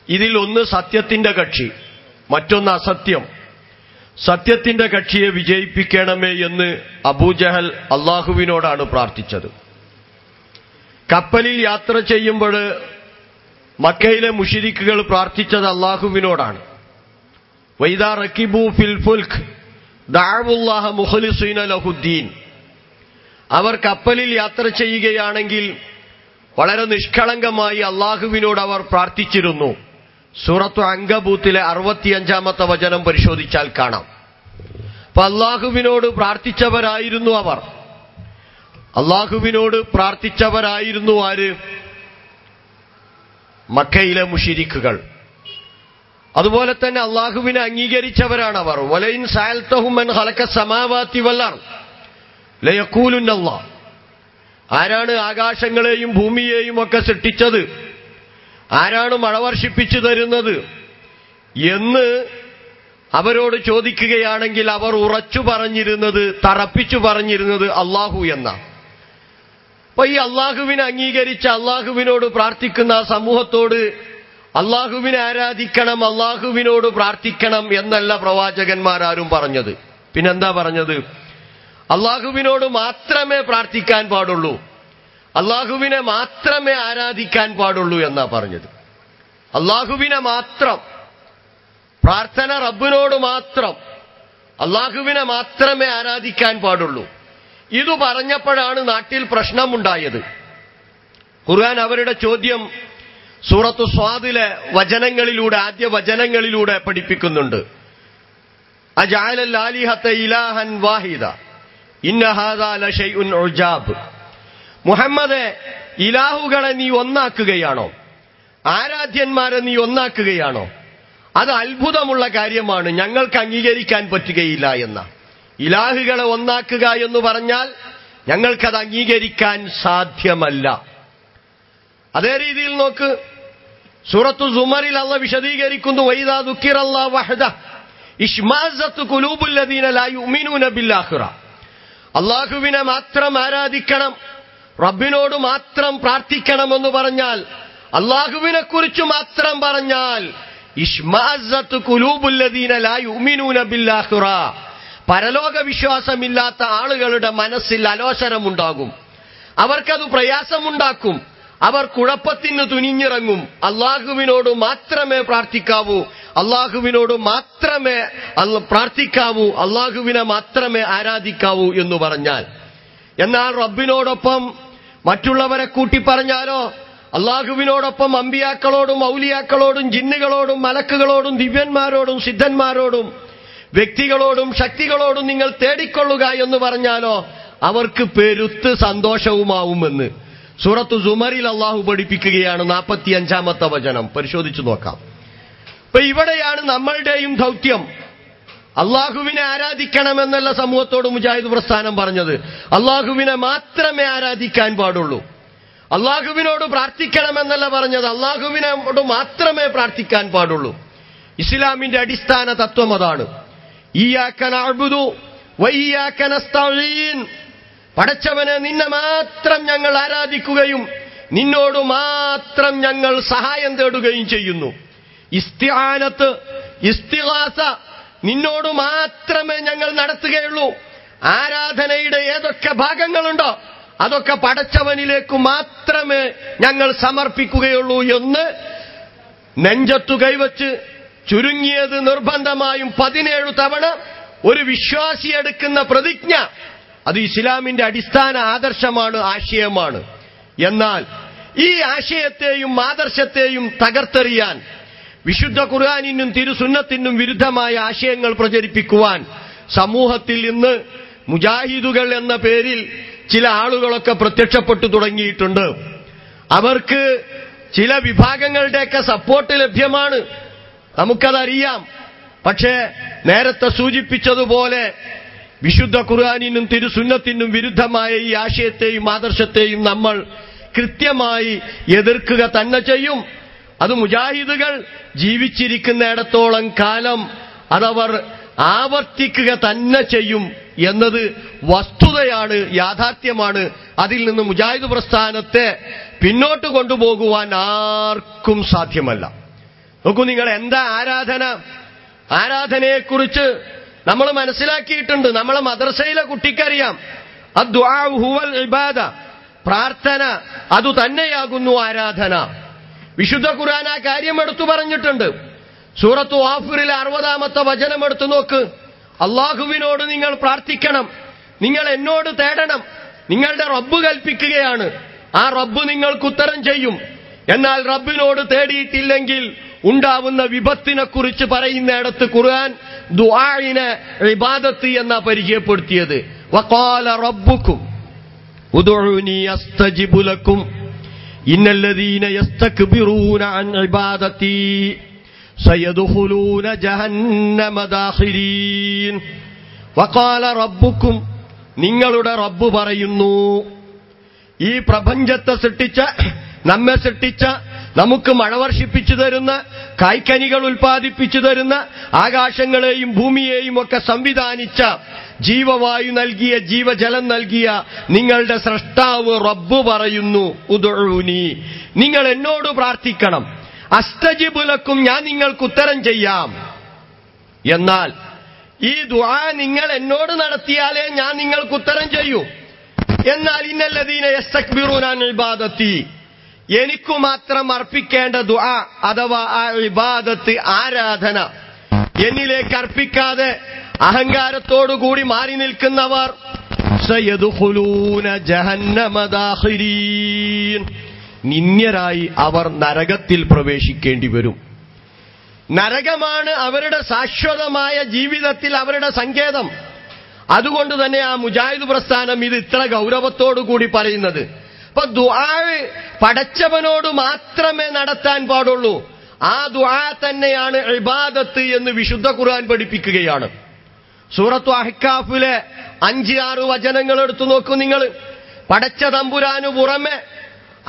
ഇതിൽ ഒന്ന് സത്യത്തിന്റെ കക്ഷി, മറ്റൊന്ന് അസത്യം. സത്യത്തിന്റെ കക്ഷിയെ വിജയിപ്പിക്കണമേ എന്ന് അബൂജഹൽ അല്ലാഹുവിനോടാണ് പ്രാർത്ഥിച്ചത്. കപ്പലിൽ യാത്ര ചെയ്യുമ്പോൾ മക്കയിലെ മുശ്രിക്കുകൾ പ്രാർത്ഥിച്ചത് അല്ലാഹുവിനോടാണ്. വൈദാ റകിബൂ ഫിൽ ഫുൽക് ദഅവുല്ലാഹ മുഖ്ലിസീന ലഹുദ്ദീൻ. അവർ കപ്പലിൽ യാത്ര ചെയ്യുകയാണെങ്കിൽ വളരെ നിഷ്കളങ്കമായി അല്ലാഹുവിനോട് അവർ പ്രാർത്ഥിച്ചിരുന്നു. സൂറത്തു അങ്കബൂത്തിലെ 65-ാമത്തെ വചനം പരിശോധിച്ചാൽ കാണാം. അപ്പൊ അല്ലാഹുവിനോട് പ്രാർത്ഥിച്ചവരായിരുന്നു അവർ. അല്ലാഹുവിനോട് പ്രാർത്ഥിച്ചവരായിരുന്നു ആര്? മക്കയിലെ മുശ്രിക്കുകൾ. അതുപോലെ തന്നെ അല്ലാഹുവിനെ അംഗീകരിച്ചവരാണ് അവർ. വലയിൻ സഅൽതഹും മൻ ഖലഖ സമാവാതി വൽ അർദ് ലയഖൂലുന്നല്ലാഹ്. ആരാണ് ആകാശങ്ങളെയും ഭൂമിയെയും ഒക്കെ സൃഷ്ടിച്ചത്, ആരാണ് മഴ വർഷിപ്പിച്ചു തരുന്നത് എന്ന് അവരോട് ചോദിക്കുകയാണെങ്കിൽ അവർ ഉറച്ചു പറഞ്ഞിരുന്നത്, തറപ്പിച്ചു പറഞ്ഞിരുന്നത് അല്ലാഹു എന്നാണ്. അപ്പൊ ഈ അല്ലാഹുവിനെ അംഗീകരിച്ച, അല്ലാഹുവിനോട് പ്രാർത്ഥിക്കുന്ന സമൂഹത്തോട് അല്ലാഹുവിനെ ആരാധിക്കണം, അല്ലാഹുവിനോട് പ്രാർത്ഥിക്കണം എന്നല്ല പ്രവാചകന്മാരാരും പറഞ്ഞത്. പിന്നെന്താ പറഞ്ഞത്? അല്ലാഹുവിനോട് മാത്രമേ പ്രാർത്ഥിക്കാൻ പാടുള്ളൂ, അല്ലാഹുവിനെ മാത്രമേ ആരാധിക്കാൻ പാടുള്ളൂ എന്നാ പറഞ്ഞത്. അല്ലാഹുവിനെ മാത്രം, പ്രാർത്ഥന റബ്ബിനോട് മാത്രം, അല്ലാഹുവിനെ മാത്രമേ ആരാധിക്കാൻ പാടുള്ളൂ. ഇത് പറഞ്ഞപ്പോഴാണ് നാട്ടിൽ പ്രശ്നമുണ്ടായത്. ഖുർആൻ അവരുടെ ചോദ്യം സൂറത്തു സ്വാദിലെ വചനങ്ങളിലൂടെ, ആദ്യ വചനങ്ങളിലൂടെ പഠിപ്പിക്കുന്നുണ്ട്. അജഅലൽ ആലിഹത ഇലാഹൻ വാഹിദ, ഇന്ന ഹാദാ ലശൈഉൻ ഉജാബ്. മുഹമ്മദേ, ഇലാഹുകളെ നീ ഒന്നാക്കുകയാണോ? ആരാധ്യന്മാരെ നീ ഒന്നാക്കുകയാണോ? അത് അത്ഭുതമുള്ള കാര്യമാണ്, ഞങ്ങൾക്ക് അംഗീകരിക്കാൻ പറ്റുകയില്ല എന്ന. ഇലാഹുകളെ ഒന്നാക്കുക എന്ന് പറഞ്ഞാൽ ഞങ്ങൾക്കത് അംഗീകരിക്കാൻ സാധ്യമല്ല. അതേ രീതിയിൽ നോക്ക്, സൂറത്തു സുമറിൽ അല്ലാഹു വിശദീകരിക്കുന്നു, വൈദാ ദുക്കിറല്ലാഹു വഹദഹു ഇശ്മാഅസത്ത് ഖുലൂബുൽ ലദീന ലാ യുഅ്മിനൂന ബിൽ ആഖിറ. അല്ലാഹുവിനെ മാത്രം ആരാധിക്കണം, റബ്ബിനോട് മാത്രം പ്രാർത്ഥിക്കണമെന്ന് പറഞ്ഞാൽ, അല്ലാഹുവിനെ കുറിച്ച് മാത്രം പറഞ്ഞാൽ ഇശ്മാഅസത്ത് ഖുലൂബുൽ ലദീന ലാ യുഅ്മിനൂന ബിൽ ആഖിറ, പരലോക വിശ്വാസമില്ലാത്ത ആളുകളുടെ മനസ്സിൽ അലോസരമുണ്ടാകും, അവർക്കത് പ്രയാസമുണ്ടാക്കും, അവർ കുഴപ്പത്തിന് തുനിഞ്ഞിറങ്ങും. അള്ളാഹുവിനോട് മാത്രമേ പ്രാർത്ഥിക്കാവൂ, അള്ളാഹുവിനോട് മാത്രമേ പ്രാർത്ഥിക്കാവൂ, അള്ളാഹുവിനെ മാത്രമേ ആരാധിക്കാവൂ എന്ന് പറഞ്ഞാൽ. എന്നാൽ റബ്ബിനോടൊപ്പം മറ്റുള്ളവരെ കൂട്ടി പറഞ്ഞാലോ, അള്ളാഹുവിനോടൊപ്പം അമ്പിയാക്കളോടും ഔലിയാക്കളോടും ജിന്നുകളോടും മലക്കുകളോടും ദിവ്യന്മാരോടും സിദ്ധന്മാരോടും വ്യക്തികളോടും ശക്തികളോടും നിങ്ങൾ തേടിക്കൊള്ളുക എന്ന് പറഞ്ഞാലോ അവർക്ക് പെരുത്ത് സന്തോഷവുമാവുമെന്ന് സൂറത്തു സുമറിൽ അള്ളാഹു പഠിപ്പിക്കുകയാണ്. 45-ാമത്തെ വചനം പരിശോധിച്ചു നോക്കാം. അപ്പൊ ഇവിടെയാണ് നമ്മളുടെയും ദൗത്യം. അള്ളാഹുവിനെ ആരാധിക്കണമെന്നല്ല സമൂഹത്തോട് മുജാഹിദ് പ്രസ്ഥാനം പറഞ്ഞത്, അള്ളാഹുവിനെ മാത്രമേ ആരാധിക്കാൻ പാടുള്ളൂ. അള്ളാഹുവിനോട് പ്രാർത്ഥിക്കണമെന്നല്ല പറഞ്ഞത്, അള്ളാഹുവിനോട് മാത്രമേ പ്രാർത്ഥിക്കാൻ പാടുള്ളൂ. ഇസ്ലാമിന്റെ അടിസ്ഥാന തത്വം അതാണ്. ഇയ്യാക നഅ്ബുദു വഇയ്യാക നസ്തഈൻ, പടച്ചവനെ നിന്നെ മാത്രം ഞങ്ങൾ ആരാധിക്കുകയും നിന്നോട് മാത്രം ഞങ്ങൾ സഹായം തേടുകയും ചെയ്യുന്നു. ഇസ്തിആനത്ത്, ഇസ്തിഗാസ നിന്നോട് മാത്രമേ ഞങ്ങൾ നടത്തുകയുള്ളൂ. ആരാധനയുടെ ഏതൊക്കെ ഭാഗങ്ങളുണ്ടോ അതൊക്കെ പടച്ചവനിലേക്ക് മാത്രമേ ഞങ്ങൾ സമർപ്പിക്കുകയുള്ളൂ എന്ന് നെഞ്ചത്തു കൈവച്ച് ചുരുങ്ങിയത് നിർബന്ധമായും 17 തവണ ഒരു വിശ്വാസി എടുക്കുന്ന പ്രതിജ്ഞ, അത് ഇസ്ലാമിന്റെ അടിസ്ഥാന ആദർശമാണ്, ആശയമാണ്. എന്നാൽ ഈ ആശയത്തെയും ആദർശത്തെയും തകർത്തെറിയാൻ, വിശുദ്ധ ഖുർആനിനും തിരുസുന്നത്തിനും വിരുദ്ധമായ ആശയങ്ങൾ പ്രചരിപ്പിക്കുവാൻ സമൂഹത്തിൽ ഇന്ന് മുജാഹിദുകൾ എന്ന പേരിൽ ചില ആളുകളൊക്കെ പ്രത്യക്ഷപ്പെട്ടു തുടങ്ങിയിട്ടുണ്ട്. അവർക്ക് ചില വിഭാഗങ്ങളുടെയൊക്കെ സപ്പോർട്ട് ലഭ്യമാണ്, നമുക്കതറിയാം. പക്ഷേ നേരത്തെ സൂചിപ്പിച്ചതുപോലെ വിശുദ്ധ ഖുർആനിനും തിരുസുന്നത്തിനും വിരുദ്ധമായ ഈ ആശയത്തെയും ആദർശത്തെയും നമ്മൾ കൃത്യമായി എതിർക്കുക തന്നെ ചെയ്യും. അത് മുജാഹിദുകൾ ജീവിച്ചിരിക്കുന്നിടത്തോളം കാലം അതവർ ആവർത്തിക്കുക തന്നെ ചെയ്യും എന്നത് വസ്തുതയാണ്, യാഥാർത്ഥ്യമാണ്. അതിൽ നിന്ന് മുജാഹിദ് പ്രസ്ഥാനത്തെ പിന്നോട്ട് കൊണ്ടുപോകുവാൻ ആർക്കും സാധ്യമല്ല. നോക്കൂ, നിങ്ങൾ എന്താ ആരാധന? ആരാധനയെക്കുറിച്ച് നമ്മൾ മനസ്സിലാക്കിയിട്ടുണ്ട്. നമ്മളെ മദ്രസയിലെ കുട്ടിക്കറിയാം, അദ്ദുആഉ ഹുവൽ ഇബാദ, പ്രാർത്ഥന അതു തന്നെയാകുന്നു ആരാധന. വിശുദ്ധ ഖുർആൻ ആ കാര്യം എടുത്തു പറഞ്ഞിട്ടുണ്ട്. സൂറത്തു ഗാഫിറിലെ 60-ാമത്തെ വചനം എടുത്തു നോക്ക്. അള്ളാഹുവിനോട് നിങ്ങൾ പ്രാർത്ഥിക്കണം, നിങ്ങൾ എന്നോട് തേടണം. നിങ്ങളുടെ റബ്ബ് കൽപ്പിക്കുകയാണ്, ആ റബ്ബ് നിങ്ങൾക്ക് ഉത്തരം ചെയ്യും. എന്നാൽ റബ്ബിനോട് തേടിയിട്ടില്ലെങ്കിൽ ഉണ്ടാവുന്ന വിപത്തിനെ കുറിച്ച് പറയുന്നിടത്ത് ഖുർആൻ ദുആഇനെ ഇബാദത്ത് എന്നാ പരിചയപ്പെടുത്തിയത്. വഖാല റബ്ബുക്കും ഉദ്ഉനി അസ്തജിബു ലക്കും ഇന്നല്ലദീന യസ്തക്ബിറൂന അൻ ഇബാദതി സയദ്ഖുലൂന ജഹന്നമ ദാഖിരീൻ. വഖാല റബ്ബുക്കും, നിങ്ങളുടെ റബ്ബ് പറയുന്നു, ഈ പ്രപഞ്ചത്തെ സൃഷ്ടിച്ച, നമ്മെ സൃഷ്ടിച്ച, നമുക്ക് മഴ വർഷിപ്പിച്ചു തരുന്ന, കായ്ക്കനികൾ ഉൽപ്പാദിപ്പിച്ചു തരുന്ന, ആകാശങ്ങളെയും ഭൂമിയെയും ഒക്കെ സംവിധാനിച്ച, ജീവവായു നൽകിയ, ജീവജലം നൽകിയ നിങ്ങളുടെ സ്രഷ്ടാവ് റബ്ബ് പറയുന്നു, ഉദ്ഉനി, നിങ്ങൾ എന്നോട് പ്രാർത്ഥിക്കണം, അസ്തജിബു ലക്കും, ഞാൻ നിങ്ങൾക്ക് ഉത്തരം ചെയ്യാം. എന്നാൽ ഈ ദുആ നിങ്ങൾ എന്നോട് നടത്തിയാലേ ഞാൻ നിങ്ങൾക്ക് ഉത്തരം ചെയ്യൂ. എന്നാൽ ഇന്നല്ലദീന യസ്തക്ബിറൂന അൻ ഇബാദത്തി, എനിക്കു മാത്രം അർപ്പിക്കേണ്ട ദുആ അഥവാ ആ ഇബാദത്ത്, ആരാധന എന്നിലേക്ക് അർപ്പിക്കാതെ അഹങ്കാരത്തോടുകൂടി മാറി നിൽക്കുന്നവർ സയദ്ഖുലൂന ജഹന്നമ ദാഖിരീൻ, നിന്ദ്യരായി അവർ നരകത്തിൽ പ്രവേശിക്കേണ്ടി വരും. നരകമാണ് അവരുടെ ശാശ്വതമായ ജീവിതത്തിൽ അവരുടെ സങ്കേതം. അതുകൊണ്ട് തന്നെ ആ മുജാഹിദ് പ്രസ്ഥാനം ഇത് ഇത്ര ഗൗരവത്തോടു കൂടി പറയുന്നത്. അപ്പൊ ദുആ പടച്ചവനോട് മാത്രമേ നടത്താൻ പാടുള്ളൂ. ആ ദുആ തന്നെയാണ് ഇബാദത്ത് എന്ന് വിശുദ്ധ ഖുർആൻ പഠിപ്പിക്കുകയാണ്. സൂറത്തു അഹ്കാഫിലെ 5-6 വചനങ്ങൾ എടുത്തു നോക്കൂ നിങ്ങൾ. പടച്ച തമ്പുരാനു പുറമെ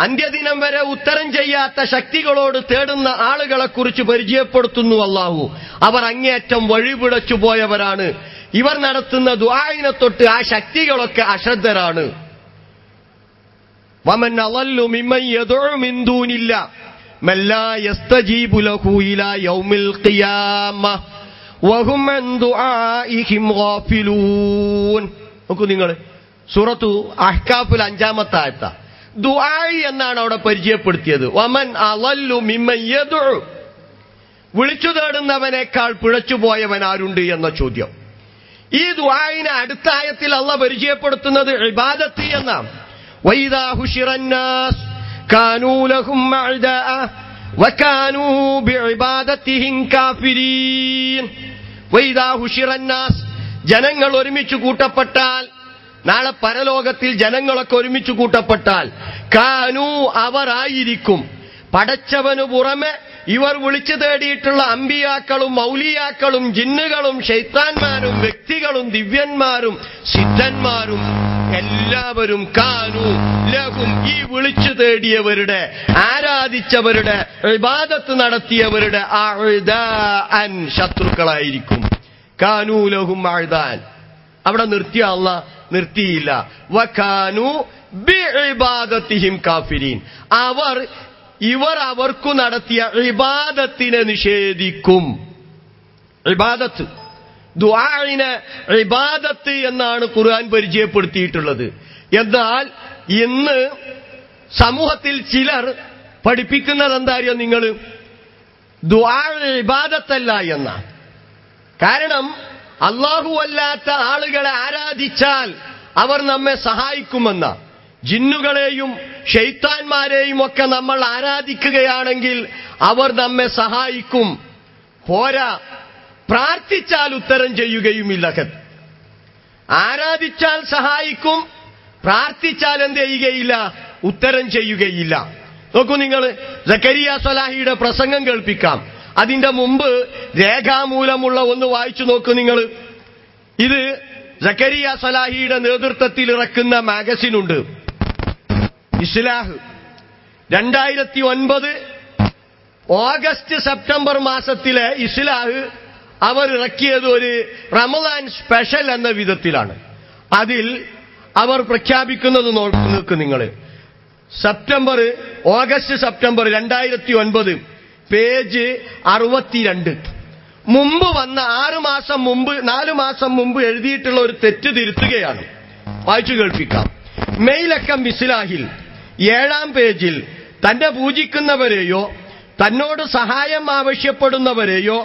അന്ത്യദിനം വരെ ഉത്തരം ചെയ്യാത്ത ശക്തികളോട് തേടുന്ന ആളുകളെ കുറിച്ച് പരിചയപ്പെടുത്തുന്നു അല്ലാഹു. അവർ അങ്ങേയറ്റം വഴിപിഴച്ചു പോയവരാണ്. ഇവർ നടത്തുന്ന ദുആഇനെ തൊട്ട് ആ ശക്തികളൊക്കെ അശ്രദ്ധരാണ്. വമൻ അളല്ലു മിമ്മൻ യദ്ഉ മിൻ ദൂനില്ലാഹ് മൻ ലാ യസ്തജീബു ലഹു ഇലാ യൗമിൽ ഖിയാമ വഹും അൻ ദുആഇഹിം ഗാഫിലൂൻ. നോക്കൂ നിങ്ങൾ, സൂറത്തു അഹ്കാഫിൽ 5-ാമത്തെ ആയത്ത് ദുആ എന്നാണ് അവിടെ പരിചയപ്പെടുത്തിയത്. വമൻ അളല്ലു മിമ്മൻ യദ്ഉ, വിളിച്ചു തേടുന്നവനേക്കാൾ പിഴച്ചുപോയവൻ ആരുണ്ട് എന്ന ചോദ്യം. ഈ ദുആഇനെ അടുത്ത ആയത്തിൽ അല്ലാഹ് പരിചയപ്പെടുത്തുന്നത് ഇബാദത്ത് എന്നാണ്. വൈദാ ഹുശിറന്നാസ് കാനൂ ലഹും അഅദാഅ വകാനൂ ബിഇബാദത്തിഹിം കാഫിരീൻ. വൈദാ ഹുശിറന്നാസ്, ജനങ്ങൾ ഒരുമിച്ച് കൂട്ടപ്പെട്ടാൽ, നാളെ പരലോകത്തിൽ ജനങ്ങളൊക്കെ ഒരുമിച്ച് കൂട്ടപ്പെട്ടാൽ, കാനൂ അവരായിരിക്കും, പടച്ചവനു പുറമെ ഇവർ വിളിച്ചു തേടിയിട്ടുള്ള അമ്പിയാക്കളും മൗലിയാക്കളും ജിന്നുകളും ശൈത്താന്മാരും വ്യക്തികളും ദിവ്യന്മാരും സിദ്ധന്മാരും എല്ലാവരും കാനൂ ലഹും, ഈ വിളിച്ചു തേടിയവരുടെ ആരാധിച്ചവരുടെ ഇബാദത്ത് നടത്തിയവരുടെ അഅദാഅൻ, ശത്രുക്കളായിരിക്കും. കാനൂ ലഹും അഅദാൻ. അവിടെ നിർത്തിയ അല്ലാഹ് നിർത്തിയില്ല. വകാനൂ ബിഇബാദത്തിഹിം കാഫിരീൻ, ഇവർ അവർക്കു നടത്തിയ ഇബാദത്തിനെ നിഷേധിക്കും. ഇബാദത്ത്, ദുആഇനെ ഇബാദത്ത് എന്നാണ് ഖുർആൻ പരിചയപ്പെടുത്തിയിട്ടുള്ളത്. എന്നാൽ ഇന്ന് സമൂഹത്തിൽ ചിലർ പഠിപ്പിക്കുന്നത് എന്താ നിങ്ങൾ, ദുആ ഇബാദത്തല്ല എന്ന. കാരണം അല്ലാഹു അല്ലാത്ത ആളുകളെ ആരാധിച്ചാൽ അവർ നമ്മെ സഹായിക്കുമെന്ന. ജിന്നുകളെയും ശൈത്താന്മാരെയും ഒക്കെ നമ്മൾ ആരാധിക്കുകയാണെങ്കിൽ അവർ നമ്മെ സഹായിക്കും. പോരാ, പ്രാർത്ഥിച്ചാൽ ഉത്തരം ചെയ്യുകയുമില്ല. ആരാധിച്ചാൽ സഹായിക്കും, പ്രാർത്ഥിച്ചാൽ എന്ത് ചെയ്യുകയില്ല, ഉത്തരം ചെയ്യുകയില്ല. നോക്കൂ നിങ്ങൾ, സക്കരിയ സ്വലാഹിയുടെ പ്രസംഗം കേൾപ്പിക്കാം. അതിന്റെ മുമ്പ് രേഖാമൂലമുള്ള ഒന്ന് വായിച്ചു നോക്കൂ നിങ്ങൾ. ഇത് സക്കരിയ സ്വലാഹിയുടെ നേതൃത്വത്തിൽ ഇറക്കുന്ന മാഗസിനുണ്ട്, ഇസ്ലാഹ്. 2009 ഓഗസ്റ്റ് സെപ്റ്റംബർ മാസത്തിലെ ഇസ്ലാഹ് അവർ ഇറക്കിയത് ഒരു റമദാൻ സ്പെഷ്യൽ എന്ന വിധത്തിലാണ്. അതിൽ അവർ പ്രഖ്യാപിക്കുന്നത് നോക്കൂ നിങ്ങൾ. August September 2009 page 62. മുമ്പ് വന്ന 4 മാസം മുമ്പ് എഴുതിയിട്ടുള്ള ഒരു തെറ്റ് തിരുത്തുകയാണ്. വായിച്ചു കേൾപ്പിക്കാം. മെയിലക്കം ഇസ്ലാഹിൽ 7-ാം പേജിൽ തന്നെ പൂജിക്കുന്നവരെയോ തന്നോട് സഹായം ആവശ്യപ്പെടുന്നവരെയോ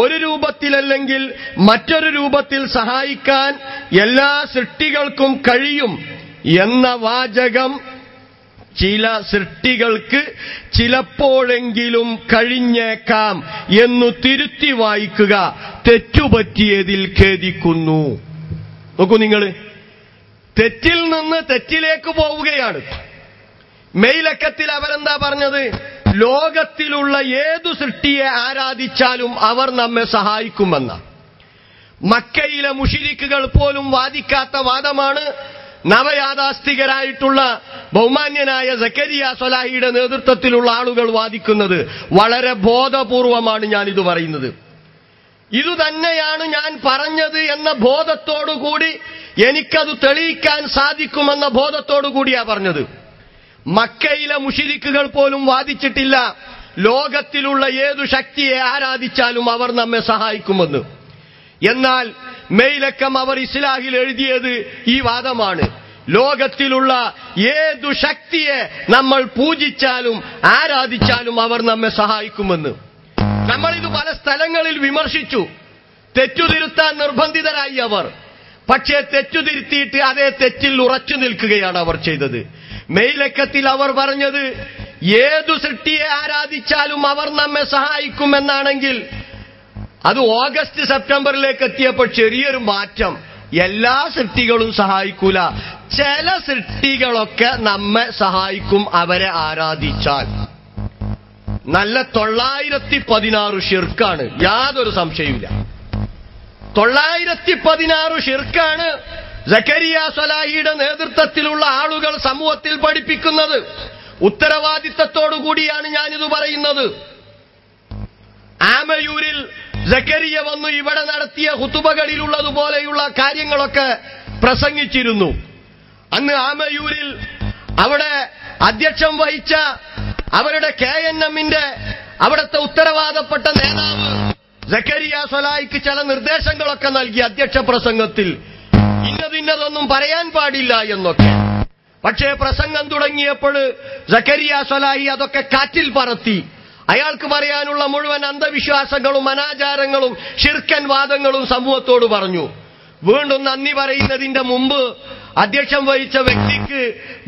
ഒരു രൂപത്തിലല്ലെങ്കിൽ മറ്റൊരു രൂപത്തിൽ സഹായിക്കാൻ എല്ലാ സൃഷ്ടികൾക്കും കഴിയും എന്ന വാചകം ചില സൃഷ്ടികൾക്ക് ചിലപ്പോഴെങ്കിലും കഴിഞ്ഞേക്കാം എന്നു തിരുത്തി വായിക്കുക. തെറ്റുപറ്റിയതിൽ ഖേദിക്കുന്നു. നോക്കൂ നിങ്ങൾ, തെറ്റിൽ നിന്ന് തെറ്റിലേക്ക് പോവുകയാണ്. മെയിലക്കത്തിൽ അവരെന്താ പറഞ്ഞത്, ലോകത്തിലുള്ള ഏതു സൃഷ്ടിയെ ആരാധിച്ചാലും അവർ നമ്മെ സഹായിക്കുമെന്ന. മക്കയിലെ മുശ്രിക്കുകൾ പോലും വാദിക്കാത്ത വാദമാണ് നവയാഥാസ്ഥികരായിട്ടുള്ള ബഹുമാന്യനായ സക്കരിയ സ്വലാഹിയുടെ നേതൃത്വത്തിലുള്ള ആളുകൾ വാദിക്കുന്നത്. വളരെ ബോധപൂർവമാണ് ഞാനിത് പറയുന്നത്. ഇതുതന്നെയാണ് ഞാൻ പറഞ്ഞത് എന്ന ബോധത്തോടുകൂടി, എനിക്കത് തെളിയിക്കാൻ സാധിക്കുമെന്ന ബോധത്തോടുകൂടിയാ പറഞ്ഞത്. മക്കയിലെ മുശ്രിക്കുകൾ പോലും വാദിച്ചിട്ടില്ല ലോകത്തിലുള്ള ഏതു ശക്തിയെ ആരാധിച്ചാലും അവർ നമ്മെ സഹായിക്കുമെന്ന്. എന്നാൽ മെയിലക്കം അവർ ഇസ്ലാഹിൽ എഴുതിയത് ഈ വാദമാണ്. ലോകത്തിലുള്ള ഏതു ശക്തിയെ നമ്മൾ പൂജിച്ചാലും ആരാധിച്ചാലും അവർ നമ്മെ സഹായിക്കുമെന്ന്. നമ്മളിത് പല സ്ഥലങ്ങളിൽ വിമർശിച്ചു. തെറ്റുതിരുത്താൻ നിർബന്ധിതരായി അവർ. പക്ഷേ തെറ്റുതിരുത്തിയിട്ട് അതേ തെറ്റിൽ ഉറച്ചു നിൽക്കുകയാണ് അവർ ചെയ്തത്. മെയിലക്കത്തിൽ അവർ പറഞ്ഞത് ഏതു സൃഷ്ടിയെ ആരാധിച്ചാലും അവർ നമ്മെ സഹായിക്കുമെന്നാണെങ്കിൽ അത് ഓഗസ്റ്റ് സെപ്റ്റംബറിലേക്ക് എത്തിയപ്പോൾ ചെറിയൊരു മാറ്റം. എല്ലാ സൃഷ്ടികളും സഹായിക്കൂല. ചില സൃഷ്ടികളൊക്കെ നമ്മെ സഹായിക്കും അവരെ ആരാധിച്ചാൽ. നല്ല 916 ഷിർക്കാണ്, യാതൊരു സംശയവുമില്ല. 916 ഷിർക്കാണ് സക്കരിയ സ്വലാഹിയുടെ നേതൃത്വത്തിലുള്ള ആളുകൾ സമൂഹത്തിൽ പഠിപ്പിക്കുന്നത്. ഉത്തരവാദിത്തത്തോടുകൂടിയാണ് ഞാനിത് പറയുന്നത്. ആമയൂരിൽ സക്കരിയ വന്നു ഇവിടെ നടത്തിയ ഖുതുബകളിലുള്ളതുപോലെയുള്ള കാര്യങ്ങളൊക്കെ പ്രസംഗിച്ചിരുന്നു. അന്ന് ആമയൂരിൽ അവിടെ അധ്യക്ഷം വഹിച്ച അവരുടെ KNMന്റെ അവിടുത്തെ ഉത്തരവാദപ്പെട്ട നേതാവ് സക്കരിയ സ്വലാഹിക്ക് ചില നിർദ്ദേശങ്ങളൊക്കെ നൽകി അധ്യക്ഷ പ്രസംഗത്തിൽ. ഇന്നതൊന്നും പറയാൻ പാടില്ല എന്നൊക്കെ. പക്ഷേ പ്രസംഗം തുടങ്ങിയപ്പോൾ സക്കരിയ സ്വലാഹി അതൊക്കെ കാറ്റിൽ പറത്തി. അയാൾക്ക് പറയാനുള്ള മുഴുവൻ അന്ധവിശ്വാസങ്ങളും അനാചാരങ്ങളും ശിർക്കൻ വാദങ്ങളും സമൂഹത്തോട് പറഞ്ഞു. വീണ്ടും നന്ദി പറയുന്നതിന്റെ മുമ്പ് അധ്യക്ഷം വഹിച്ച വ്യക്തിക്ക്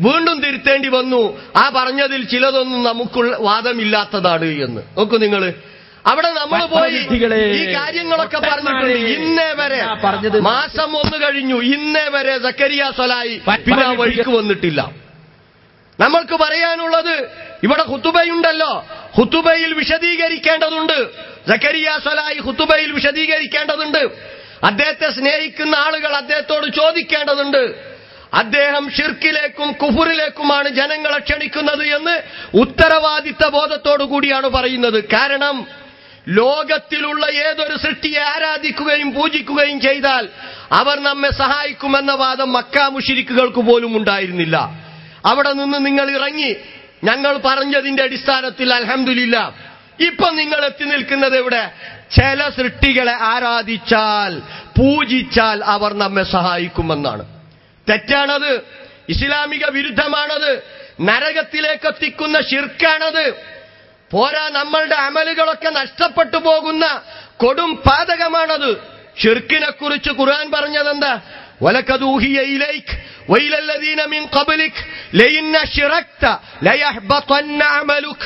വീണ്ടും തിരുത്തേണ്ടി വന്നു. ആ പറഞ്ഞതിൽ ചിലതൊന്നും നമുക്കുള്ള വാദമില്ലാത്തതാണ് എന്ന്. നോക്കൂ നിങ്ങൾ, അവിടെ നമ്മൾ പോയി ഈ കാര്യങ്ങളൊക്കെ പറഞ്ഞിട്ടുണ്ട്. ഇന്നേ വരെ മാസം 1 കഴിഞ്ഞു, ഇന്നേ വരെ സക്കരിയ സ്വലാഹി പിന്നെ ആ വഴിക്ക് വന്നിട്ടില്ല. നമ്മൾക്ക് പറയാനുള്ളത് ഇവിടെ ഖുതുബയുണ്ടല്ലോ, ഖുതുബയിൽ വിശദീകരിക്കേണ്ടതുണ്ട്. സക്കരിയ സ്വലാഹി ഖുതുബയിൽ വിശദീകരിക്കേണ്ടതുണ്ട്. അദ്ദേഹത്തെ സ്നേഹിക്കുന്ന ആളുകൾ അദ്ദേഹത്തോട് ചോദിക്കേണ്ടതുണ്ട്. അദ്ദേഹം ഷിർക്കിലേക്കും കുഫറിലേക്കുമാണ് ജനങ്ങളെ ക്ഷണിക്കുന്നത് എന്ന് ഉത്തരവാദിത്ത ബോധത്തോടു കൂടിയാണ് പറയുന്നത്. കാരണം ലോകത്തിലുള്ള ഏതൊരു സൃഷ്ടിയെ ആരാധിക്കുകയും പൂജിക്കുകയും ചെയ്താൽ അവർ നമ്മെ സഹായിക്കുമെന്ന വാദം മക്കാ മുശ്രിക്കുകൾക്ക് പോലും ഉണ്ടായിരുന്നില്ല. അവിടെ നിന്ന് നിങ്ങൾ ഇറങ്ങി ഞങ്ങൾ പറഞ്ഞതിന്റെ അടിസ്ഥാനത്തിൽ അൽഹംദുലില്ലാ ഇപ്പൊ നിങ്ങൾ എത്തി നിൽക്കുന്നത് എവിടെ? ചില സൃഷ്ടികളെ ആരാധിച്ചാൽ പൂജിച്ചാൽ അവർ നമ്മെ സഹായിക്കുമെന്നാണ്. തെറ്റാണത്, ഇസ്ലാമിക വിരുദ്ധമാണത്, നരകത്തിലേക്ക് എത്തിക്കുന്ന ശിർക്കാണത്. പോരാ, നമ്മളുടെ അമലുകളൊക്കെ നഷ്ടപ്പെട്ടു പോകുന്ന കൊടും പാതകമാണത്. ഷിർക്കിനെ കുറിച്ച് ഖുർആൻ പറഞ്ഞതെന്താ? വലഖദ് ഊഹിയ ഇലൈക് വഇലല്ലദീന മിൻ ഖബ്ലിക് ലഇൻ അശ്റക്ത ലയഹ്ബതന്ന അമലുക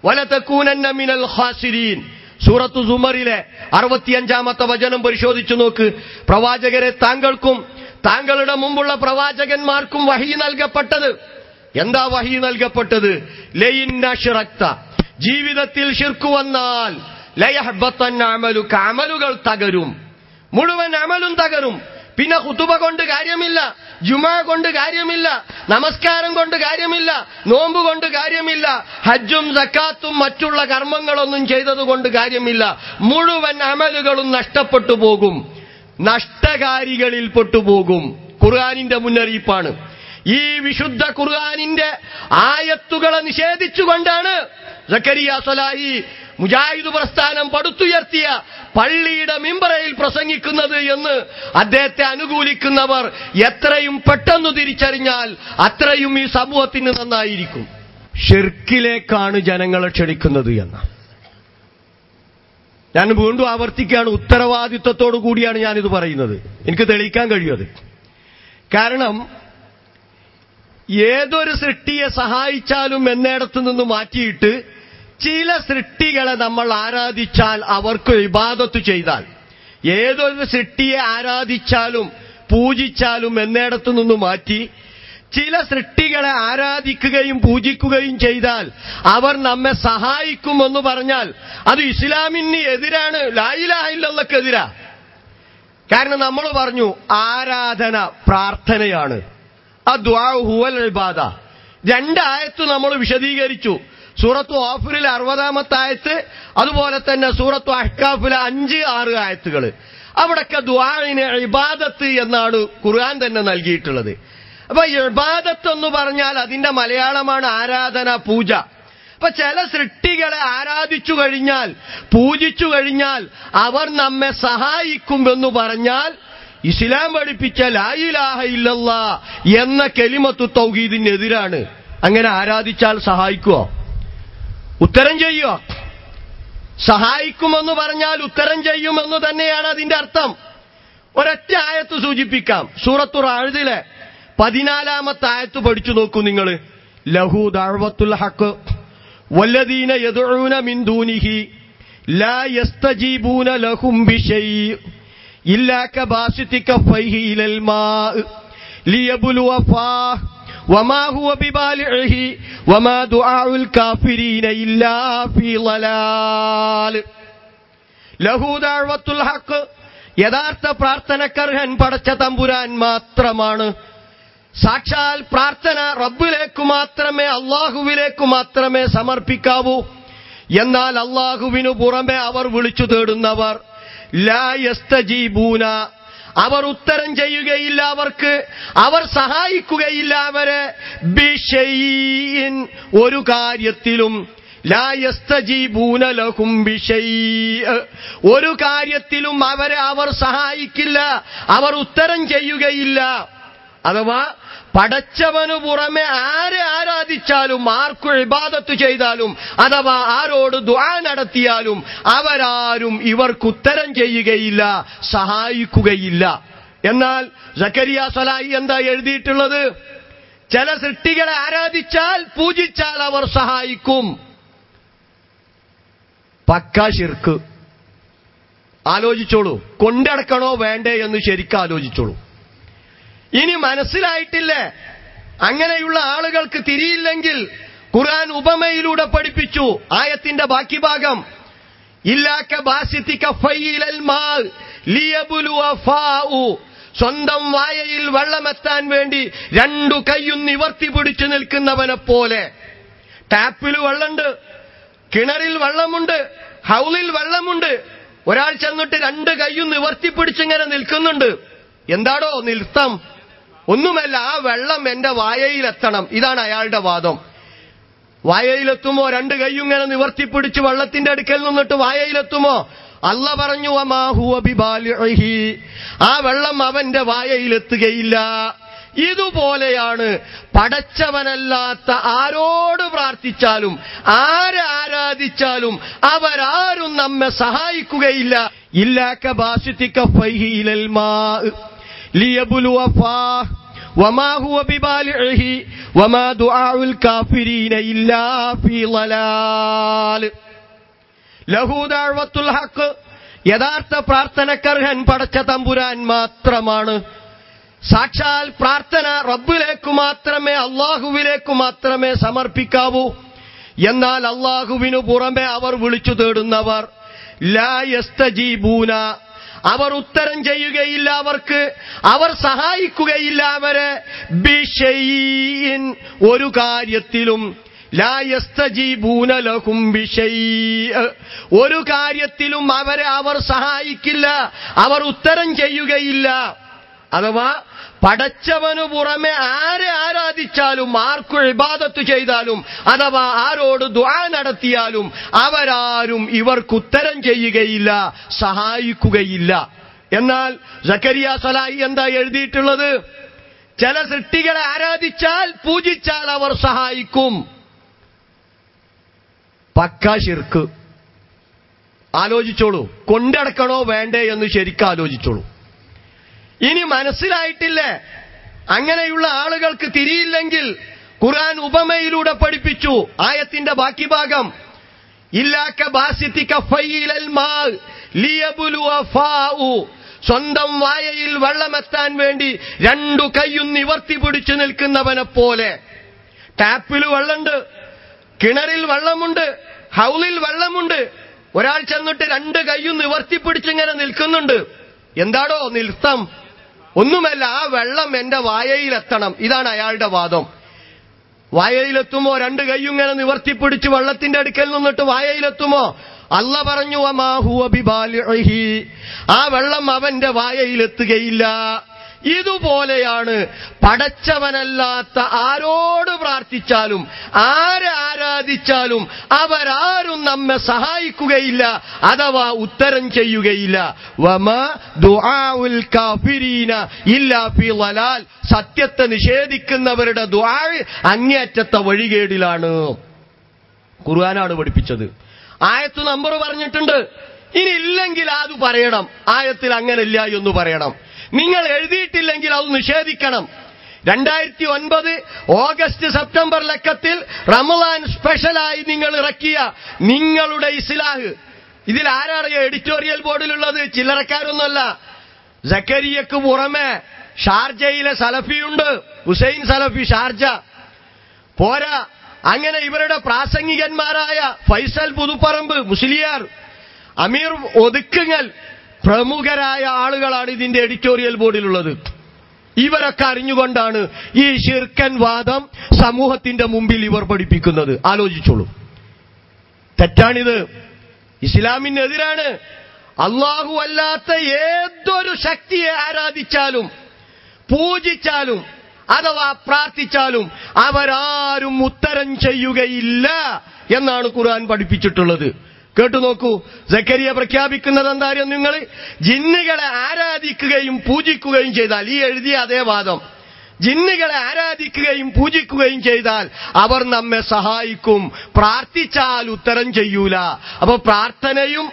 വലതകൂനന്ന മിനൽ ഖാസിരീൻ. സൂറത്തു സുമറിലെ 65-ാമത്തെ വചനം പരിശോധിച്ചു നോക്ക്. പ്രവാചകരെ, താങ്കൾക്കും താങ്കളുടെ മുമ്പുള്ള പ്രവാചകന്മാർക്കും വഹി നൽകപ്പെട്ടത്. എന്താ വഹി നൽകപ്പെട്ടത്? ലഇൻ അശ്റക്ത, ജീവിതത്തിൽ ശിർക്ക് വന്നാൽ ലയഹ്ബതന്ന അമലുക, അമലുകൾ തകരും, മുഴുവൻ അമലും തകരും. പിന്നെ ഖുതുബ കൊണ്ട് കാര്യമില്ല, ജുമാ കൊണ്ട് കാര്യമില്ല, നമസ്കാരം കൊണ്ട് കാര്യമില്ല, നോമ്പ് കൊണ്ട് കാര്യമില്ല, ഹജ്ജും സക്കാത്തും മറ്റുള്ള കർമ്മങ്ങളൊന്നും ചെയ്തതുകൊണ്ട് കാര്യമില്ല. മുഴുവൻ അമലുകളും നഷ്ടപ്പെട്ടു പോകും, നഷ്ടകാരികളിൽ പെട്ടുപോകും. ഖുർആനിന്റെ മുന്നറിയിപ്പാണ്. ഈ വിശുദ്ധ ഖുർആനിന്റെ ആയത്തുകളെ നിഷേധിച്ചുകൊണ്ടാണ് സക്കരിയ സ്വലാഹി മുജാഹിദ് പ്രസ്ഥാനം പടുത്തുയർത്തിയ പള്ളിയുടെ മിമ്പറയിൽ പ്രസംഗിക്കുന്നത് എന്ന് അദ്ദേഹത്തെ അനുകൂലിക്കുന്നവർ എത്രയും പെട്ടെന്ന് തിരിച്ചറിഞ്ഞാൽ അത്രയും ഈ സമൂഹത്തിന് നന്നായിരിക്കും. ഷിർക്കിലേക്കാണ് ജനങ്ങളെ ക്ഷണിക്കുന്നത് എന്ന് ഞാൻ വീണ്ടും ആവർത്തിക്കുകയാണ്. ഉത്തരവാദിത്വത്തോടു കൂടിയാണ് ഞാനിത് പറയുന്നത്. എനിക്ക് തെളിയിക്കാൻ കഴിയുന്നത്. കാരണം ഏതൊരു സൃഷ്ടിയെ സഹായിച്ചാലും എന്നിടത്തു നിന്ന് മാറ്റിയിട്ട് ചില സൃഷ്ടികളെ നമ്മൾ ആരാധിച്ചാൽ, അവർക്ക് ഇബാദത്ത് ചെയ്താൽ, ഏതൊരു സൃഷ്ടിയെ ആരാധിച്ചാലും പൂജിച്ചാലും എന്നിടത്തു നിന്ന് മാറ്റി ചില സൃഷ്ടികളെ ആരാധിക്കുകയും പൂജിക്കുകയും ചെയ്താൽ അവർ നമ്മെ സഹായിക്കുമെന്ന് പറഞ്ഞാൽ അത് ഇസ്ലാമിന് എതിരാണ്, ലാ ഇലാഹ ഇല്ലല്ലാഹ്ക്കെതിരാ. കാരണം നമ്മൾ പറഞ്ഞു ആരാധന പ്രാർത്ഥനയാണ്, അദ്ദുആ ഹുവൽ ഇബാദ. 2 ആയത്ത് നമ്മൾ വിശദീകരിച്ചു. സൂറത്തു ഓഫറിൽ 60-ാമത്തെ ആയത്ത്, അതുപോലെ തന്നെ സൂറത്തു അഹ്കാഫിലെ 5-6 ആയത്തുകൾ. അവിടൊക്കെ ദുആഇനെ ഇബാദത്ത് എന്നാണ് ഖുർആൻ തന്നെ നൽകിയിട്ടുള്ളത്. അപ്പൊ ഇബാദത്ത് എന്ന് പറഞ്ഞാൽ അതിന്റെ മലയാളമാണ് ആരാധന, പൂജ. അപ്പൊ ചില സൃഷ്ടികളെ ആരാധിച്ചു കഴിഞ്ഞാൽ, പൂജിച്ചു കഴിഞ്ഞാൽ അവർ നമ്മെ സഹായിക്കുമെന്ന് പറഞ്ഞാൽ ഇസ്ലാം പഠിപ്പിച്ച ലാ ഇലാഹ ഇല്ലല്ലാഹ് എന്ന കലിമത്തു തൗഹീദിനെതിരാണ്. അങ്ങനെ ആരാധിച്ചാൽ സഹായിക്കുമോ? ഉത്തരം ചെയ്യുമോ? സഹായിക്കുമെന്ന് പറഞ്ഞാൽ ഉത്തരം ചെയ്യുമെന്ന് തന്നെയാണ് അതിന്റെ അർത്ഥം. ഒരൊറ്റ ആയത്ത് സൂചിപ്പിക്കാം. സൂറത്തു റഅദിലെ 14-ാമത്തെ ആയത്ത് പഠിച്ചു നോക്കൂ നിങ്ങൾ. ലഹു ദഅവത്തുൽ ഹഖ് വല്ലദീന യദ്ഊന മിൻ ദൂനിഹി ലാ യസ്തജീബൂന ലഹും ബിശൈഇ ഇല്ലാ കബാസിതി കഫൈഹി ഇലൽ മാഇ ലിയബ്ലുവ ഫാഹ് വമാ ഹുവ ബിബാലിഇഹി വമാ ദുആഉൽ കാഫിരീന ഇല്ലാ ഫീ ളലാൽ. ലഹു ദഅവത്തുൽ ഹഖ്, യഥാർത്ഥ പ്രാർത്ഥനക്കർഹൻ പടച്ച തമ്പുരാൻ മാത്രമാണ്. സാക്ഷാൽ പ്രാർത്ഥന റബ്ബിലേക്കു മാത്രമേ, അള്ളാഹുവിലേക്കു മാത്രമേ സമർപ്പിക്കാവൂ. എന്നാൽ അള്ളാഹുവിനു പുറമെ അവർ വിളിച്ചു തേടുന്നവർ ലാ യസ്തജീബൂന, അവർ ഉത്തരം ചെയ്യുകയില്ല, അവർ സഹായിക്കുകയില്ല അവരെ ബിശൈഇൻ, ഒരു കാര്യത്തിലും. ലാ യസ്തജീബൂന ലഹും ബിശൈഇ, ഒരു കാര്യത്തിലും അവർ സഹായിക്കില്ല, അവർ ഉത്തരം ചെയ്യുകയില്ല. അഥവാ പടച്ചവനു പുറമെ ആരെ ആരാധിച്ചാലും, ആർക്കു ഇബാദത്ത് ചെയ്താലും, അഥവാ ആരോട് ദുആ നടത്തിയാലും അവരാരും ഇവർക്ക് ഉത്തരം ചെയ്യുകയില്ല, സഹായിക്കുകയില്ല. എന്നാൽ സക്കരിയ സ്വലാഹി എന്താ എഴുതിയിട്ടുള്ളത്? ചില സൃഷ്ടികളെ ആരാധിച്ചാൽ, പൂജിച്ചാൽ അവർ സഹായിക്കും. പക്കാ ശിർക്ക്. ആലോചിച്ചോളൂ, കൊണ്ടടക്കണോ വേണ്ടേ എന്ന് ശരിക്കും ആലോചിച്ചോളൂ. ഇനി മനസ്സിലായിട്ടില്ലേ? അങ്ങനെയുള്ള ആളുകൾക്ക് തിരിയില്ലെങ്കിൽ ഖുർആൻ ഉപമയിലൂടെ പഠിപ്പിച്ചു. ആയത്തിന്റെ ബാക്കി ഭാഗം ഇല്ലാ കബാസിതി കഫൈഹി ഇലൽ മാഇ ലിയബ്ലുവ ഫാഉ, സ്വന്തം വായയിൽ വെള്ളമെത്താൻ വേണ്ടി രണ്ടു കൈയും നിവർത്തി പിടിച്ചു നിൽക്കുന്നവനെ പോലെ. ടാപ്പിൽ വെള്ളമുണ്ട്, കിണറിൽ വെള്ളമുണ്ട്, ഹൗലിൽ വെള്ളമുണ്ട്. ഒരാൾ ചെന്നിട്ട് രണ്ട് കൈയും നിവർത്തി പിടിച്ചിങ്ങനെ നിൽക്കുന്നുണ്ട്. എന്താടോ നിൽത്തം? ഒന്നുമല്ല, ആ വെള്ളം എന്റെ വായയിലെത്തണം. ഇതാണ് അയാളുടെ വാദം. വായയിലെത്തുമോ? രണ്ട് കൈയും ഇങ്ങനെ നിവർത്തിപ്പിടിച്ച് വെള്ളത്തിന്റെ അടുക്കൽ നിന്നിട്ട് വായയിലെത്തുമോ? അല്ല പറഞ്ഞു വമാ ഹുവ ബിബാലിഇഹി, ആ വെള്ളം അവന്റെ വായയിലെത്തുകയില്ല. ഇതുപോലെയാണ് പടച്ചവനല്ലാത്ത ആരോട് പ്രാർത്ഥിച്ചാലും, ആരെ ആരാധിച്ചാലും അവരാരും നമ്മെ സഹായിക്കുകയില്ല. ഇല്ലാ കബാസിതി കഫൈഹി ഇലൽ മാഇ ലിയബ്ലുവ ഫാഹ് വമാ ഹുവ ബിബാലിഇഹി വമാ ദുആഉൽ കാഫിരീന ഇല്ലാ ഫീ ളലാൽ. ലഹു ദഅവത്തുൽ ഹഖ്, യഥാർത്ഥ പ്രാർത്ഥനക്കർഹൻ പടച്ച തമ്പുരാൻ മാത്രമാണ്. സാക്ഷാൽ പ്രാർത്ഥന റബ്ബിലേക്കു മാത്രമേ, അള്ളാഹുവിലേക്കു മാത്രമേ സമർപ്പിക്കാവൂ. എന്നാൽ അള്ളാഹുവിനു പുറമെ അവർ വിളിച്ചു തേടുന്നവർ ലാ യസ്തജീബൂന, അവർ ഉത്തരം ചെയ്യുകയില്ല, അവർ സഹായിക്കുകയില്ല അവരെ ബിശൈഇൻ, ഒരു കാര്യത്തിലും. ലാ യസ്തജീബൂന ലഹും ബിശൈഇ, ഒരു കാര്യത്തിലും അവർ സഹായിക്കില്ല, അവർ ഉത്തരം ചെയ്യുകയില്ല. അഥവാ പടച്ചവനു പുറമെ ആരെ ആരാധിച്ചാലും, ആർക്കു ഇബാദത്ത് ചെയ്താലും, അഥവാ ആരോട് ദുആ നടത്തിയാലും അവരാരും ഇവർക്ക് ഉത്തരം ചെയ്യുകയില്ല, സഹായിക്കുകയില്ല. എന്നാൽ സക്കരിയ സ്വലാഹി എന്താ എഴുതിയിട്ടുള്ളത്? ചില സൃഷ്ടികളെ ആരാധിച്ചാൽ, പൂജിച്ചാൽ അവർ സഹായിക്കും. പക്കാ ശിർക്ക്. ആലോചിച്ചോളൂ, കൊണ്ടടക്കണോ വേണ്ടേ എന്ന് ശരിക്കും ആലോചിച്ചോളൂ. ഇനി മനസ്സിലായിട്ടില്ലേ? അങ്ങനെയുള്ള ആളുകൾക്ക് തിരിയില്ലെങ്കിൽ ഖുർആൻ ഉപമയിലൂടെ പഠിപ്പിച്ചു. ആയത്തിന്റെ ബാക്കി ഭാഗം ഇല്ലാ കബാസിതി കഫൈഹി ഇലൽ മാഇ ലിയബ്ലുവ ഫാഉ, സ്വന്തം വായയിൽ വെള്ളമെത്താൻ വേണ്ടി രണ്ടു കൈയും നിവർത്തി പിടിച്ചു നിൽക്കുന്നവനെ പോലെ. ടാപ്പിൽ വെള്ളമുണ്ട്, കിണറിൽ വെള്ളമുണ്ട്, ഹൗലിൽ വെള്ളമുണ്ട്. ഒരാൾ ചെന്നിട്ട് രണ്ട് കൈയും നിവർത്തിപ്പിടിച്ചിങ്ങനെ നിൽക്കുന്നുണ്ട്. എന്താടോ നിൽത്തം? ഒന്നുമല്ല, ആ വെള്ളം എന്റെ വായയിലെത്തണം. ഇതാണ് അയാളുടെ വാദം. വായയിലെത്തുമോ? രണ്ട് കൈയും ഇങ്ങനെ നിവർത്തിപ്പിടിച്ച് വെള്ളത്തിന്റെ അടുക്കൽ നിന്നിട്ട് വായയിലെത്തുമോ? അല്ല പറഞ്ഞു വമാ ഹുവ ബിബാലിഇഹി, ആ വെള്ളം അവന്റെ വായയിലെത്തുകയില്ല. ഇതുപോലെയാണ് പടച്ചവനല്ലാത്ത ആരോട് പ്രാർത്ഥിച്ചാലും, ആരെ ആരാധിച്ചാലും അവരാരും നമ്മെ സഹായിക്കുകയില്ല, അഥവാ ഉത്തരം ചെയ്യുകയില്ല. വമാ ദുആഉൽ കാഫിരീന ഇല്ലാ ഫീ ളലാൽ, സത്യത്തെ നിഷേധിക്കുന്നവരുടെ ദുആ അങ്ങേയറ്റത്തെ വഴികേടിലാണ്. ഖുർആനാണ് പഠിപ്പിച്ചത്. ആയത്ത് നമ്പർ പറഞ്ഞിട്ടുണ്ട്. ഇനി ഇല്ലെങ്കിൽ അത് പറയണം. ആയത്തിൽ അങ്ങനെയില്ല എന്ന് പറയണം. നിങ്ങൾ എഴുതിയിട്ടില്ലെങ്കിൽ അത് നിഷേധിക്കണം. 2009 ഓഗസ്റ്റ് സെപ്റ്റംബർ ലക്കത്തിൽ റമളാൻ സ്പെഷ്യലായി നിങ്ങൾ ഇറക്കിയ നിങ്ങളുടെ ഇസ്ലാഹ്, ഇതിൽ ആരാണ് എഡിറ്റോറിയൽ ബോർഡിലുള്ളത്? ചില്ലറക്കാരൊന്നുമല്ല. സക്കരിയക്ക് പുറമെ ഷാർജയിലെ സലഫിയുണ്ട്, ഹുസൈൻ സലഫി ഷാർജ. പോരാ, അങ്ങനെ ഇവരുടെ പ്രാസംഗികന്മാരായ ഫൈസൽ പുതുപ്പറമ്പ് മുസ്ലിയാർ, അമീർ ഒതുക്കുങ്ങൽ, പ്രമുഖരായ ആളുകളാണ് ഇതിന്റെ എഡിറ്റോറിയൽ ബോർഡിലുള്ളത്. ഇവരൊക്കെ അറിഞ്ഞുകൊണ്ടാണ് ഈ ശിർക്കൻ വാദം സമൂഹത്തിന്റെ മുമ്പിൽ ഇവർ പഠിപ്പിക്കുന്നത്. ആലോചിച്ചോളൂ, തെറ്റാണിത്, ഇസ്ലാമിനെതിരാണ്. അല്ലാഹു അല്ലാത്ത ഏതൊരു ശക്തിയെ ആരാധിച്ചാലും പൂജിച്ചാലും അഥവാ പ്രാർത്ഥിച്ചാലും അവരാരും ഉത്തരം ചെയ്യുകയില്ല എന്നാണ് ഖുർആൻ പഠിപ്പിച്ചിട്ടുള്ളത്. കേട്ടു നോക്കൂ, സക്കരിയ പ്രഖ്യാപിക്കുന്നത് എന്തായാലും നിങ്ങൾ ജിന്നുകളെ ആരാധിക്കുകയും പൂജിക്കുകയും ചെയ്താൽ, ഈ എഴുതിയ അതേ വാദം, ജിന്നുകളെ ആരാധിക്കുകയും പൂജിക്കുകയും ചെയ്താൽ അവർ നമ്മെ സഹായിക്കും, പ്രാർത്ഥിച്ചാൽ ഉത്തരം ചെയ്യൂല. അപ്പൊ പ്രാർത്ഥനയും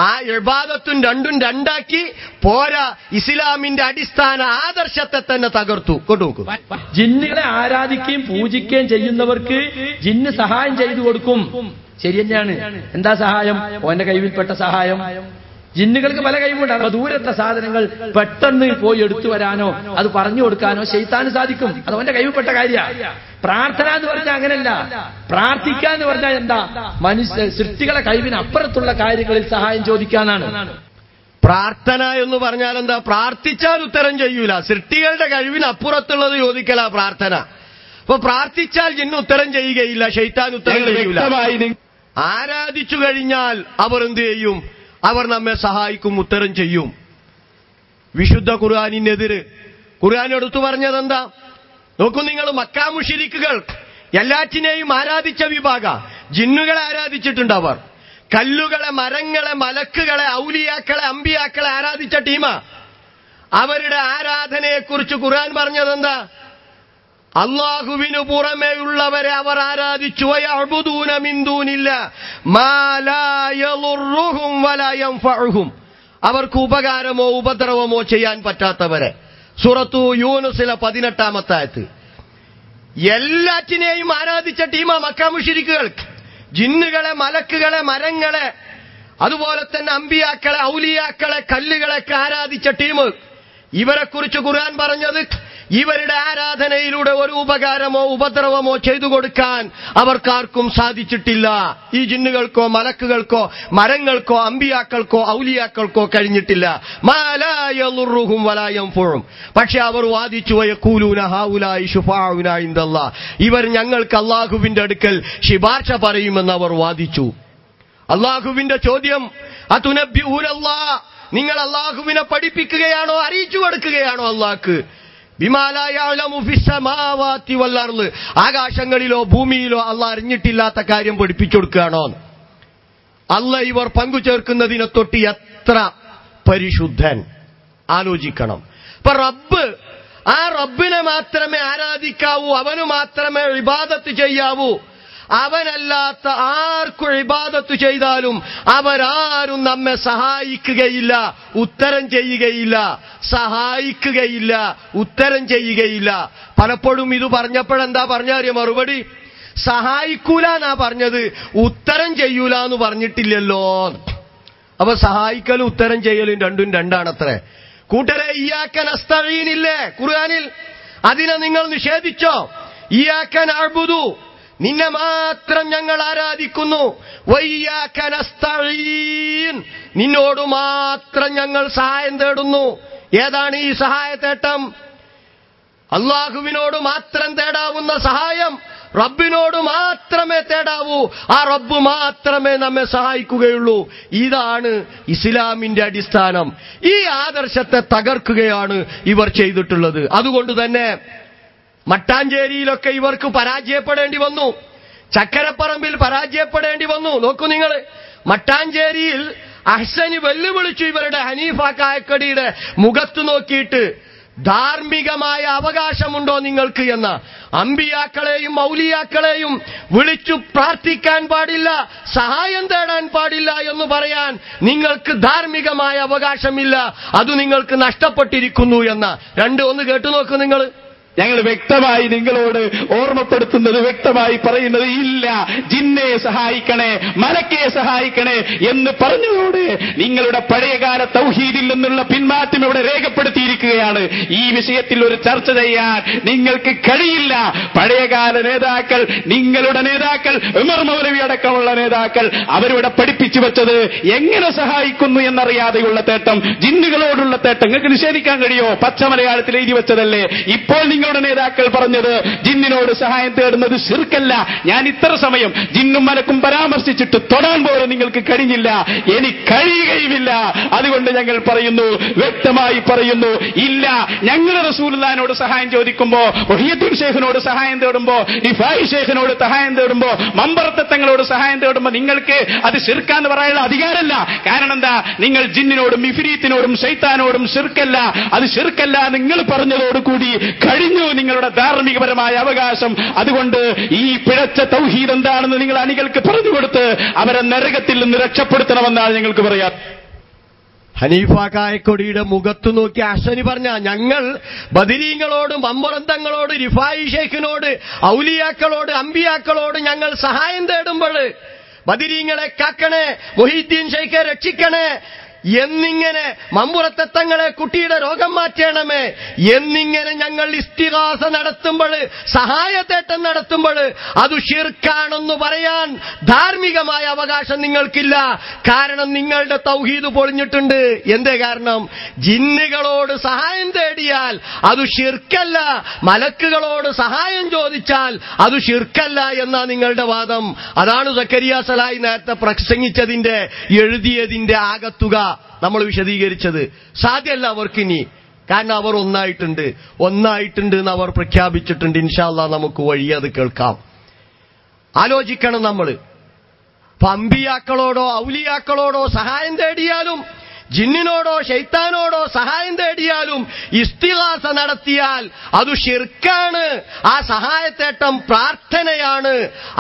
ആ ഇബാദത്തും രണ്ടും രണ്ടാക്കി പോരാ, ഇസ്ലാമിന്റെ അടിസ്ഥാന ആദർശത്തെ തന്നെ തകർത്തു. കൊണ്ടുനോക്കൂ, ജിന്നുകളെ ആരാധിക്കുകയും പൂജിക്കുകയും ചെയ്യുന്നവർക്ക് ജിന്ന് സഹായം ചെയ്തു കൊടുക്കും. ശരി തന്നെയാണ്. എന്താ സഹായം? ഓന്റെ കൈവിൽപ്പെട്ട സഹായം. ജിന്നുകൾക്ക് പല കഴിവുണ്ട്. അപ്പൊ ദൂരത്തെ സാധനങ്ങൾ പെട്ടെന്ന് പോയി എടുത്തു വരാനോ അത് പറഞ്ഞു കൊടുക്കാനോ ശൈത്താന് സാധിക്കും. അത് അവന്റെ കഴിവിൽപ്പെട്ട കാര്യമാണ്. പ്രാർത്ഥന എന്ന് പറഞ്ഞാൽ അങ്ങനെയല്ല. പ്രാർത്ഥിക്കാന്ന് പറഞ്ഞാൽ എന്താ? മനുഷ്യ സൃഷ്ടികളെ കഴിവിന് അപ്പുറത്തുള്ള കാര്യങ്ങളിൽ സഹായം ചോദിക്കാനാണ് പ്രാർത്ഥന എന്ന് പറഞ്ഞാൽ. എന്താ? പ്രാർത്ഥിച്ചാൽ ഉത്തരം ചെയ്യൂല, സൃഷ്ടികളുടെ കഴിവിന് അപ്പുറത്തുള്ളത് ചോദിക്കല പ്രാർത്ഥന. അപ്പൊ പ്രാർത്ഥിച്ചാൽ ജിന്ന് ഉത്തരം ചെയ്യുകയില്ല, ശൈത്താൻ ഉത്തരം ചെയ്യൂല. ആരാധിച്ചു കഴിഞ്ഞാൽ അവർ എന്ത് ചെയ്യും? അവർ നമ്മെ സഹായിക്കും, ഉത്തരം ചെയ്യും. വിശുദ്ധ ഖുർആനിനെതിര് ഖുർആൻ എടുത്തു പറഞ്ഞത് എന്താ? നോക്കൂ നിങ്ങൾ, മക്കാ മുശ്രിക്കുകൾ എല്ലാറ്റിനെയും ആരാധിച്ച വിഭാഗ. ജിന്നുകളെ ആരാധിച്ചിട്ടുണ്ട് അവർ. കല്ലുകളെ, മരങ്ങളെ, മലക്കുകളെ, ഔലിയാക്കളെ, അമ്പിയാക്കളെ ആരാധിച്ച ടീമാ. അവരുടെ ആരാധനയെക്കുറിച്ച് ഖുർആൻ പറഞ്ഞത് എന്താ? അല്ലാഹുവിനു പുറമേയുള്ളവരെ അവർ ആരാധിച്ചു. വയഅ്ബുദൂന മിൻ ദൂനില്ലാഹി മാ ലാ യളുറുഹും വലാ യൻഫഉഹും. അവർക്ക് ഉപകാരമോ ഉപദ്രവമോ ചെയ്യാൻ പറ്റാത്തവരെ. സൂറത്തു യൂനുസിലെ 18-ാമത്തെ ആയത്ത്. എല്ലാറ്റിനെയും ആരാധിച്ച ടീമാ മക്കാ മുശ്രിക്കുകൾ. ജിന്നുകളെ, മലക്കുകളെ, മരങ്ങളെ, അതുപോലെ തന്നെ അമ്പിയാക്കളെ, ഔലിയാക്കളെ, കല്ലുകളെയൊക്കെ ആരാധിച്ച ടീം. ഇവരെക്കുറിച്ച് ഖുർആൻ പറഞ്ഞത് ഇവരുടെ ആരാധനയിലൂടെ ഒരു ഉപകാരമോ ഉപദ്രവമോ ചെയ്തു കൊടുക്കാൻ അവർക്കാർക്കും സാധിച്ചിട്ടില്ല. ഈ ജിന്നുകൾക്കോ മലക്കുകൾക്കോ മരങ്ങൾക്കോ അമ്പിയാക്കൾക്കോ ഔലിയാക്കൾക്കോ കഴിഞ്ഞിട്ടില്ല. മാ ലാ യളുറുഹും വലാ യൻഫഉഹും. പക്ഷെ അവർ വാദിച്ചു, വയഖൂലൂന ഹൗലായി ശുഫാഉനാ ഇൻദല്ലാഹ്. ഇവർ ഞങ്ങൾക്ക് അല്ലാഹുവിന്റെ അടുക്കൽ ശുപാർശ പറയുമെന്ന് അവർ വാദിച്ചു. അല്ലാഹുവിന്റെ ചോദ്യം, അതുനബ്ബിഊനല്ലാഹ്, നിങ്ങൾ അല്ലാഹുവിനെ പഠിപ്പിക്കുകയാണോ, അറിയിച്ചു കൊടുക്കുകയാണോ അല്ലാഹ്ക്ക്? ബിമാ ലാ യഅലമു ഫിസ്സമാവാതി വൽ അർള്, ആകാശങ്ങളിലോ ഭൂമിയിലോ അല്ലാഹ് അറിഞ്ഞിട്ടില്ലാത്ത കാര്യം പഠിപ്പിച്ചു കൊടുക്കുകയാണോ? അല്ലാഹ് ഇവർ പങ്കുചേർക്കുന്നതിനെ തൊട്ട് എത്ര പരിശുദ്ധൻ ആലോചിക്കണം. ഇപ്പൊ റബ്ബ്, ആ റബ്ബിനെ മാത്രമേ ആരാധിക്കാവൂ, അവന് മാത്രമേ ഇബാദത്ത് ചെയ്യാവൂ. അവനല്ലാത്ത ആർക്കും ഇബാദത്ത് ചെയ്താലും അവരാരും നമ്മെ സഹായിക്കുകയില്ല, ഉത്തരം ചെയ്യുകയില്ല. സഹായിക്കുകയില്ല, ഉത്തരം ചെയ്യുകയില്ല. പലപ്പോഴും ഇത് പറഞ്ഞപ്പോഴെന്താ പറഞ്ഞാൽ മറുപടി? സഹായിക്കൂല എന്നാ പറഞ്ഞത്, ഉത്തരം ചെയ്യൂല എന്ന് പറഞ്ഞിട്ടില്ലല്ലോ. അപ്പൊ സഹായിക്കലും ഉത്തരം ചെയ്യലും രണ്ടും രണ്ടാണത്രേ. കൂട്ടരെ, ഇയ്യാക നസ്തഈൻ ഇല്ലേ ഖുർആനിൽ? അതിനെ നിങ്ങൾ നിഷേധിച്ചോ? ഇയ്യാക നഅ്ബുദു, നിന്നെ മാത്രം ഞങ്ങൾ ആരാധിക്കുന്നു. വയ്യാക നസ്തഈൻ, നിന്നോട് മാത്രം ഞങ്ങൾ സഹായം തേടുന്നു. ഏതാണ് ഈ സഹായത്തേട്ടം? അല്ലാഹുവിനോട് മാത്രം തേടാവുന്ന സഹായം റബ്ബിനോട് മാത്രമേ തേടാവൂ. ആ റബ്ബ് മാത്രമേ നമ്മെ സഹായിക്കുകയുള്ളൂ. ഇതാണ് ഇസ്ലാമിന്റെ അടിസ്ഥാനം. ഈ ആദർശത്തെ തകർക്കുകയാണ് ഇവർ ചെയ്തിട്ടുള്ളത്. അതുകൊണ്ട് തന്നെ മട്ടാഞ്ചേരിയിലൊക്കെ ഇവർക്ക് പരാജയപ്പെടേണ്ടി വന്നു, ചക്കരപ്പറമ്പിൽ പരാജയപ്പെടേണ്ടി വന്നു. നോക്കൂ നിങ്ങൾ, മട്ടാഞ്ചേരിയിൽ അഹ്സനി വെല്ലുവിളിച്ചു ഇവരുടെ ഹനീഫ കായക്കടിയുടെ മുഖത്ത് നോക്കിയിട്ട്, ധാർമ്മികമായ അവകാശമുണ്ടോ നിങ്ങൾക്ക് എന്ന. അമ്പിയാക്കളെയും ഔലിയാക്കളെയും വിളിച്ചു പ്രാർത്ഥിക്കാൻ പാടില്ല, സഹായം തേടാൻ പാടില്ല എന്ന് പറയാൻ നിങ്ങൾക്ക് ധാർമ്മികമായ അവകാശമില്ല, അത് നിങ്ങൾക്ക് നഷ്ടപ്പെട്ടിരിക്കുന്നു എന്ന. ഒന്ന് കേട്ടു നോക്കൂ നിങ്ങൾ. ഞങ്ങൾ വ്യക്തമായി നിങ്ങളോട് ഓർമ്മപ്പെടുത്തുന്നത്, വ്യക്തമായി പറയുന്നത്, ഇല്ല ജിന്നെ സഹായിക്കണേ, മലക്കെ സഹായിക്കണേ എന്ന് പറഞ്ഞതോടെ നിങ്ങളുടെ പഴയകാല തൗഹീദിൽ നിന്നുള്ള പിന്മാറ്റം ഇവിടെ രേഖപ്പെടുത്തിയിരിക്കുകയാണ്. ഈ വിഷയത്തിൽ ഒരു ചർച്ച ചെയ്യാൻ നിങ്ങൾക്ക് കഴിയില്ല. പഴയകാല നേതാക്കൾ, നിങ്ങളുടെ നേതാക്കൾ, ഉമർ മൗലവി അടക്കമുള്ള നേതാക്കൾ അവരിവിടെ പഠിപ്പിച്ചു വെച്ചത് എങ്ങനെ സഹായിക്കുന്നു എന്നറിയാതെയുള്ള തേട്ടം, ജിന്നുകളോടുള്ള തേട്ടം നിങ്ങൾക്ക് നിഷേധിക്കാൻ കഴിയോ? പച്ച മലയാളത്തിൽ എഴുതി വെച്ചതല്ലേ. ഇപ്പോൾ നിങ്ങളുടെ നേതാക്കൾ പറഞ്ഞത് ജിന്നിനോട് സഹായം തേടുന്നത് ശിർക്കല്ല. ഞാൻ ഇത്ര സമയം ജിന്നും മലക്കും പരാമർശിച്ചിട്ട് തൊടാൻ പോലും നിങ്ങൾക്ക് കഴിഞ്ഞില്ല, എനിക്ക് കഴിയുകയുമില്ല. അതുകൊണ്ട് ഞങ്ങൾ പറയുന്നു, വ്യക്തമായി പറയുന്നു, ഇല്ല. ഞങ്ങൾ റസൂലുള്ളാഹിനോട് സഹായം ചോദിക്കുമ്പോ, വഹിയത്തുൽ ഷേഖിനോട് സഹായം തേടുമ്പോ, ഇഫായി ഷേഖിനോട് സഹായം തേടുമ്പോ, മമ്പറത്തങ്ങളോട് സഹായം തേടുമ്പോ നിങ്ങൾക്ക് അത് ശിർക്കാന്ന് പറയാനുള്ള അധികാരമല്ല. കാരണം എന്താ? നിങ്ങൾ ജിന്നിനോടും ഇഫ്രീത്തിനോടും ശൈത്താനോടും ശിർക്കല്ല, അത് ശിർക്കല്ല നിങ്ങൾ പറഞ്ഞതോടുകൂടി കഴിഞ്ഞു നിങ്ങളുടെ ധാർമ്മികപരമായ അവകാശം. അതുകൊണ്ട് ഈ പിഴച്ച തൗഹീദ് എന്താണെന്ന് നിങ്ങൾ അണികൾക്ക് പറഞ്ഞുകൊടുത്ത് അവരെ നരകത്തിൽ നിന്ന് രക്ഷപ്പെടുത്തണമെന്നാണ് ഞങ്ങൾക്ക് പറയാം. ഹനീഫ കായക്കൊടിയുടെ മുഖത്തു നോക്കി അശ്വനി പറഞ്ഞ, ഞങ്ങൾ ബദരീങ്ങളോട്, മമ്പറന്തങ്ങളോട്, റിഫായി ഷേഖിനോട്, ഔലിയാക്കളോട്, അമ്പിയാക്കളോട് ഞങ്ങൾ സഹായം തേടുമ്പോൾ ബദരീങ്ങളെ കാക്കണേ, മുഹീദ്ദീൻ ഷേഖെ രക്ഷിക്കണേ എന്നിങ്ങനെ, മമ്പുറത്തങ്ങളെ കുട്ടിയുടെ രോഗം മാറ്റണമേ എന്നിങ്ങനെ ഞങ്ങൾ ഇസ്തിഗാസ നടത്തുമ്പോൾ, സഹായത്തേട്ടം നടത്തുമ്പോൾ അത് ശിർക്കാണെന്ന് പറയാൻ ധാർമ്മികമായ അവകാശം നിങ്ങൾക്കില്ല. കാരണം നിങ്ങളുടെ തൗഹീദ് പൊളിഞ്ഞിട്ടുണ്ട്. എന്തേ കാരണം? ജിന്നുകളോട് സഹായം തേടിയാൽ അത് ശിർക്കല്ല, മലക്കുകളോട് സഹായം ചോദിച്ചാൽ അത് ശിർക്കല്ല എന്നാ നിങ്ങളുടെ വാദം. അതാണ് സക്കരിയ സലായി നേരത്തെ പ്രസംഗിച്ചതിന്റെ, എഴുതിയതിന്റെ ആകത്തുക നമ്മൾ വിശദീകരിച്ചത്. സാധ്യമല്ല അവർക്കിനി. കാരണം അവർ ഒന്നായിട്ടുണ്ട് എന്ന് അവർ പ്രഖ്യാപിച്ചിട്ടുണ്ട്. ഇൻഷാ അല്ലാഹ് നമുക്ക് വഴി അത് കേൾക്കാം. ആലോചിക്കണം നമ്മൾ. അമ്പിയാക്കളോടോ ഔലിയാക്കളോടോ സഹായം തേടിയാലും, ജിന്നിനോടോ ശൈത്താനോടോ സഹായം തേടിയാലും ഇസ്തിഗാസ നടത്തിയാൽ അത് ശിർക്കാണ്. ആ സഹായത്തേട്ടം പ്രാർത്ഥനയാണ്.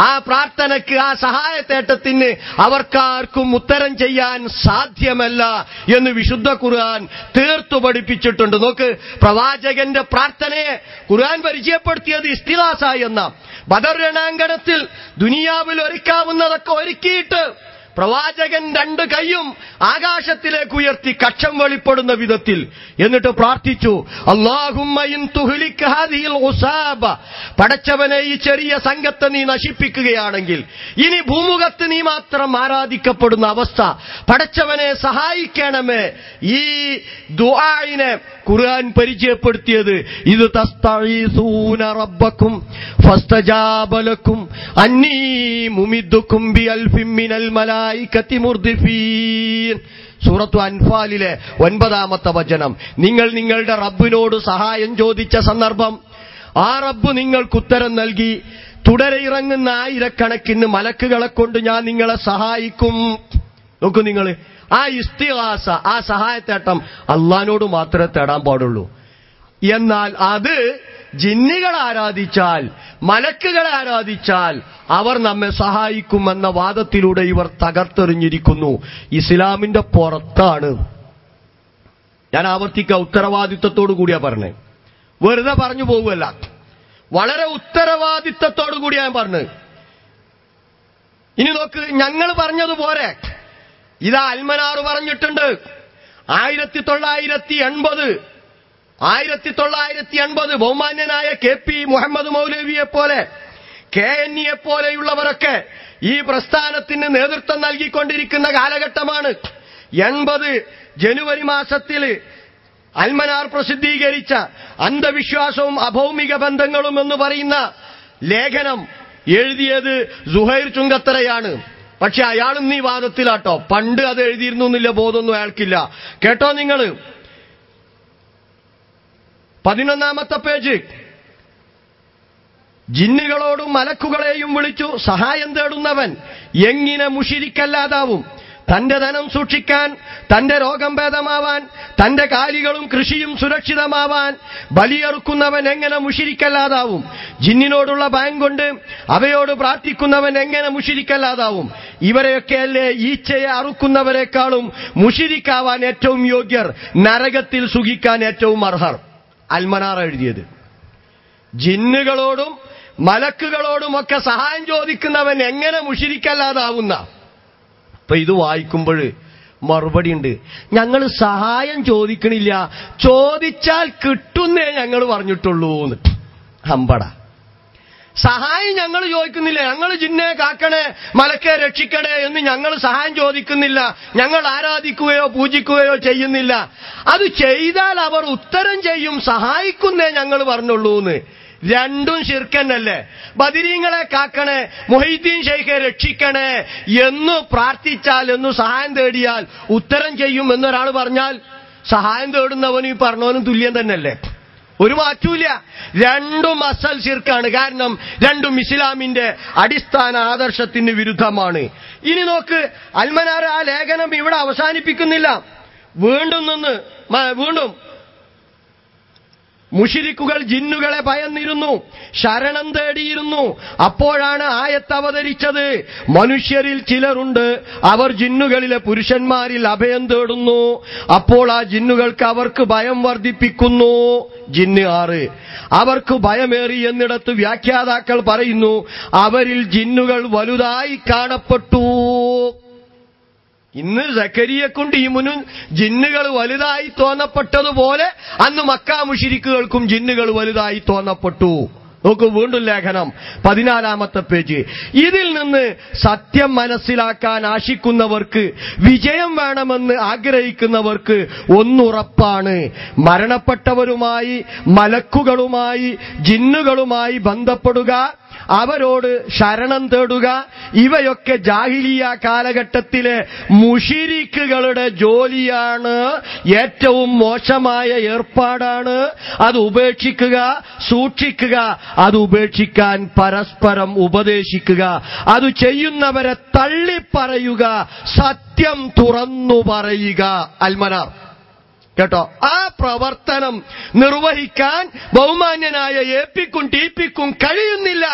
ആ പ്രാർത്ഥനയ്ക്ക്, ആ സഹായത്തേട്ടത്തിന് അവർക്കാർക്കും ഉത്തരം ചെയ്യാൻ സാധ്യമല്ല എന്ന് വിശുദ്ധ ഖുർആൻ തീർത്തു പഠിപ്പിച്ചിട്ടുണ്ട്. നോക്ക്, പ്രവാചകന്റെ പ്രാർത്ഥനയെ ഖുർആൻ പരിചയപ്പെടുത്തിയത് ഇസ്തിഗാസ എന്ന. ബദർ രണാങ്കണത്തിൽ ദുനിയാവിൽ ഒരുക്കാവുന്നതൊക്കെ ഒരുക്കിയിട്ട് പ്രവാചകൻ രണ്ട് കൈയും ആകാശത്തിലേക്ക് ഉയർത്തി കക്ഷം വെളിപ്പെടുന്ന വിധത്തിൽ എന്നിട്ട് പ്രാർത്ഥിച്ചു, അല്ലാഹുമ്മ ഇൻ തുഹ്ലിക് ഹാദിഹിൽ ഉസാബ, പടച്ചവനെ ഈ ചെറിയ സംഘത്തെ നീ നശിപ്പിക്കുകയാണെങ്കിൽ, ഇനി ഭൂമുഖത്ത് നീ മാത്രം ആരാധിക്കപ്പെടുന്ന അവസ്ഥ, പടച്ചവനെ സഹായിക്കണമേ. ഈ ദുആഇനെ ഖുർആൻ പരിചയപ്പെടുത്തിയത്, ഇത് തസ്തഈസൂന റബ്ബക്കും ഫസ്തജാബ ലക്കും അന്നീ മുമിദ്ദുക്കും ബിഅൽഫിൻ മിനൽ മലായികതി മുർദിഫീൻ. സൂറത്തു അൻഫാലിലെ 9-ാമത്തെ വചനം. നിങ്ങൾ നിങ്ങളുടെ റബ്ബിനോട് സഹായം ചോദിച്ച സന്ദർഭം, ആ റബ്ബ് നിങ്ങൾക്ക് ഉത്തരം നൽകി. തുടരെ ഇറങ്ങുന്ന ആയിരക്കണക്കിന് മലക്കുകളെ കൊണ്ട് ഞാൻ നിങ്ങളെ സഹായിക്കും. നോക്കൂ നിങ്ങൾ, ആ ഇസ്തിഗാസ, ആ സഹായത്തേട്ടം അള്ളാഹിനോട് മാത്രമേ തേടാൻ പാടുള്ളൂ. എന്നാൽ അത് ജിന്നുകളെ ആരാധിച്ചാൽ, മലക്കുകളെ ആരാധിച്ചാൽ അവർ നമ്മെ സഹായിക്കുമെന്ന വാദത്തിലൂടെ ഇവർ തകർത്തെറിഞ്ഞിരിക്കുന്നു. ഇസ്ലാമിന്റെ പുറത്താണ്. ഞാൻ ആവർത്തിക്കുക, ഉത്തരവാദിത്വത്തോടു കൂടിയാ പറഞ്ഞേ, വെറുതെ പറഞ്ഞു പോവുകയല്ല, വളരെ ഉത്തരവാദിത്വത്തോടു കൂടിയാ ഞാൻ പറഞ്ഞത്. ഇനി നോക്ക്, ഞങ്ങൾ പറഞ്ഞതുപോലെ ഇതാ അൽമനാർ പറഞ്ഞിട്ടുണ്ട്. 1980 ബഹുമാന്യനായ KP മുഹമ്മദ് മൗലവിയെ പോലെ, KNE പോലെയുള്ളവരൊക്കെ ഈ പ്രസ്ഥാനത്തിന് നേതൃത്വം നൽകിക്കൊണ്ടിരിക്കുന്ന കാലഘട്ടമാണ്. 80 ജനുവരി മാസത്തിൽ അൽമനാർ പ്രസിദ്ധീകരിച്ച അന്ധവിശ്വാസവും അഭൗമിക ബന്ധങ്ങളും എന്ന് പറയുന്ന ലേഖനം എഴുതിയത് സുഹൈർ ചുങ്കത്തറയാണ്. പക്ഷെ അയാളും ഈ വാദത്തിലാട്ടോ. പണ്ട് അത് എഴുതിയിരുന്നു എന്നില്ല ബോധമൊന്നും അയാൾക്കില്ല. കേട്ടോ നിങ്ങൾ, 11-ാമത്തെ പേജ്. ജിന്നുകളോടും മലക്കുകളെയും വിളിച്ചു സഹായം തേടുന്നവൻ എങ്ങനെ മുശിരിക്കല്ലാതാവും? തന്റെ ധനം സൂക്ഷിക്കാൻ, തന്റെ രോഗം ഭേദമാവാൻ, തന്റെ കാലികളും കൃഷിയും സുരക്ഷിതമാവാൻ ബലിയറുക്കുന്നവൻ എങ്ങനെ മുശിരിക്കല്ലാതാവും? ജിന്നിനോടുള്ള ഭയം കൊണ്ട് അവയോട് പ്രാർത്ഥിക്കുന്നവൻ എങ്ങനെ മുശിരിക്കല്ലാതാവും? ഇവരെയൊക്കെയല്ലേ ഈച്ചയെ അറുക്കുന്നവരെക്കാളും മുശിരിക്കാവാൻ ഏറ്റവും യോഗ്യർ, നരകത്തിൽ സുഖിക്കാൻ ഏറ്റവും അർഹർ. അൽമനാർ എഴുതിയത്. ജിന്നുകളോടും മലക്കുകളോടുമൊക്കെ സഹായം ചോദിക്കുന്നവൻ എങ്ങനെ മുശ്രിക്കല്ലാതാവുന്ന? അപ്പൊ ഇത് വായിക്കുമ്പോൾ മറുപടി ഉണ്ട്. ഞങ്ങൾ സഹായം ചോദിക്കണില്ല, ചോദിച്ചാൽ കിട്ടുന്നേ ഞങ്ങൾ പറഞ്ഞിട്ടുള്ളൂ എന്ന്. ഹമ്പട. സഹായം ഞങ്ങൾ ചോദിക്കുന്നില്ല, ഞങ്ങൾ ജിന്നെ കാക്കണേ മലക്കെ രക്ഷിക്കണേ എന്ന് ഞങ്ങൾ സഹായം ചോദിക്കുന്നില്ല, ഞങ്ങൾ ആരാധിക്കുകയോ പൂജിക്കുകയോ ചെയ്യുന്നില്ല. അത് ചെയ്താൽ അവർ ഉത്തരം ചെയ്യും, സഹായിക്കുന്നേ ഞങ്ങൾ പറഞ്ഞുള്ളൂ എന്ന്. രണ്ടും ശിർക്കന്നല്ലേ? ബദരീങ്ങളെ കാക്കണേ, മുഹീദ്ദീൻ ശൈഖെ രക്ഷിക്കണേ എന്ന് പ്രാർത്ഥിച്ചാൽ, എന്ന് സഹായം തേടിയാൽ ഉത്തരം ചെയ്യും എന്നൊരാൾ പറഞ്ഞാൽ സഹായം തേടുന്നവനും ഈ പറഞ്ഞവനും തുല്യം തന്നെയല്ലേ? ഒരു മാറ്റൂല. രണ്ടും അസൽ ശിർക്കാണ്. കാരണം രണ്ടും ഇസ്ലാമിന്റെ അടിസ്ഥാന ആദർശത്തിന് വിരുദ്ധമാണ്. ഇനി നോക്ക്, അൽമനാർ ആ ലേഖനം ഇവിടെ അവസാനിപ്പിക്കുന്നില്ല. വീണ്ടും മുശ്രിക്കുകൾ ജിന്നുകളെ ഭയന്നിരുന്നു, ശരണം തേടിയിരുന്നു. അപ്പോഴാണ് ആയത്ത് അവതരിച്ചത്. മനുഷ്യരിൽ ചിലരുണ്ട്, അവർ ജിന്നുകളിലെ പുരുഷന്മാരിൽ അഭയം തേടുന്നു. അപ്പോൾ ആ ജിന്നുകൾക്ക് അവർക്ക് ഭയം വർദ്ധിപ്പിക്കുന്നു. ജിന്ന് 6. അവർക്ക് ഭയമേറി എന്നിടത്ത് വ്യാഖ്യാതാക്കൾ പറയുന്നു, അവരിൽ ജിന്നുകൾ വലുതായി കാണപ്പെട്ടു. ഇന്ന് സക്കരിയക്കും ടീമിനും ജിന്നുകൾ വലുതായി തോന്നപ്പെട്ടതുപോലെ അന്ന് മക്കാ മുശ്രിക്കുകൾക്കും ജിന്നുകൾ വലുതായി തോന്നപ്പെട്ടു. നോക്കൂ, വീണ്ടും ലേഖനം 14-ാമത്തെ പേജ്. ഇതിൽ നിന്ന് സത്യം മനസ്സിലാക്കാൻ ആശിക്കുന്നവർക്ക്, വിജയം വേണമെന്ന് ആഗ്രഹിക്കുന്നവർക്ക് ഒന്നുറപ്പാണ്: മരണപ്പെട്ടവരുമായി, മലക്കുകളുമായി, ജിന്നുകളുമായി ബന്ധപ്പെടുക, അവരോട് ശരണം തേടുക. ഇവയൊക്കെ ജാഹിലിയ കാലഘട്ടത്തിലെ മുശ്രിക്കുകളുടെ ജോലിയാണ്. ഏറ്റവും മോശമായ ഏർപ്പാടാണ്. അത് ഉപേക്ഷിക്കുക, സൂക്ഷിക്കുക. അത് ഉപേക്ഷിക്കാൻ പരസ്പരം ഉപദേശിക്കുക. അത് ചെയ്യുന്നവരെ തള്ളിപ്പറയുക, സത്യം തുറന്നു പറയുക. അൽമനാർ. കേട്ടോ, ആ പ്രവർത്തനം നിർവഹിക്കാൻ ബഹുമാന്യനായ എപിക്കും ടിപിക്കും കഴിയുന്നില്ല.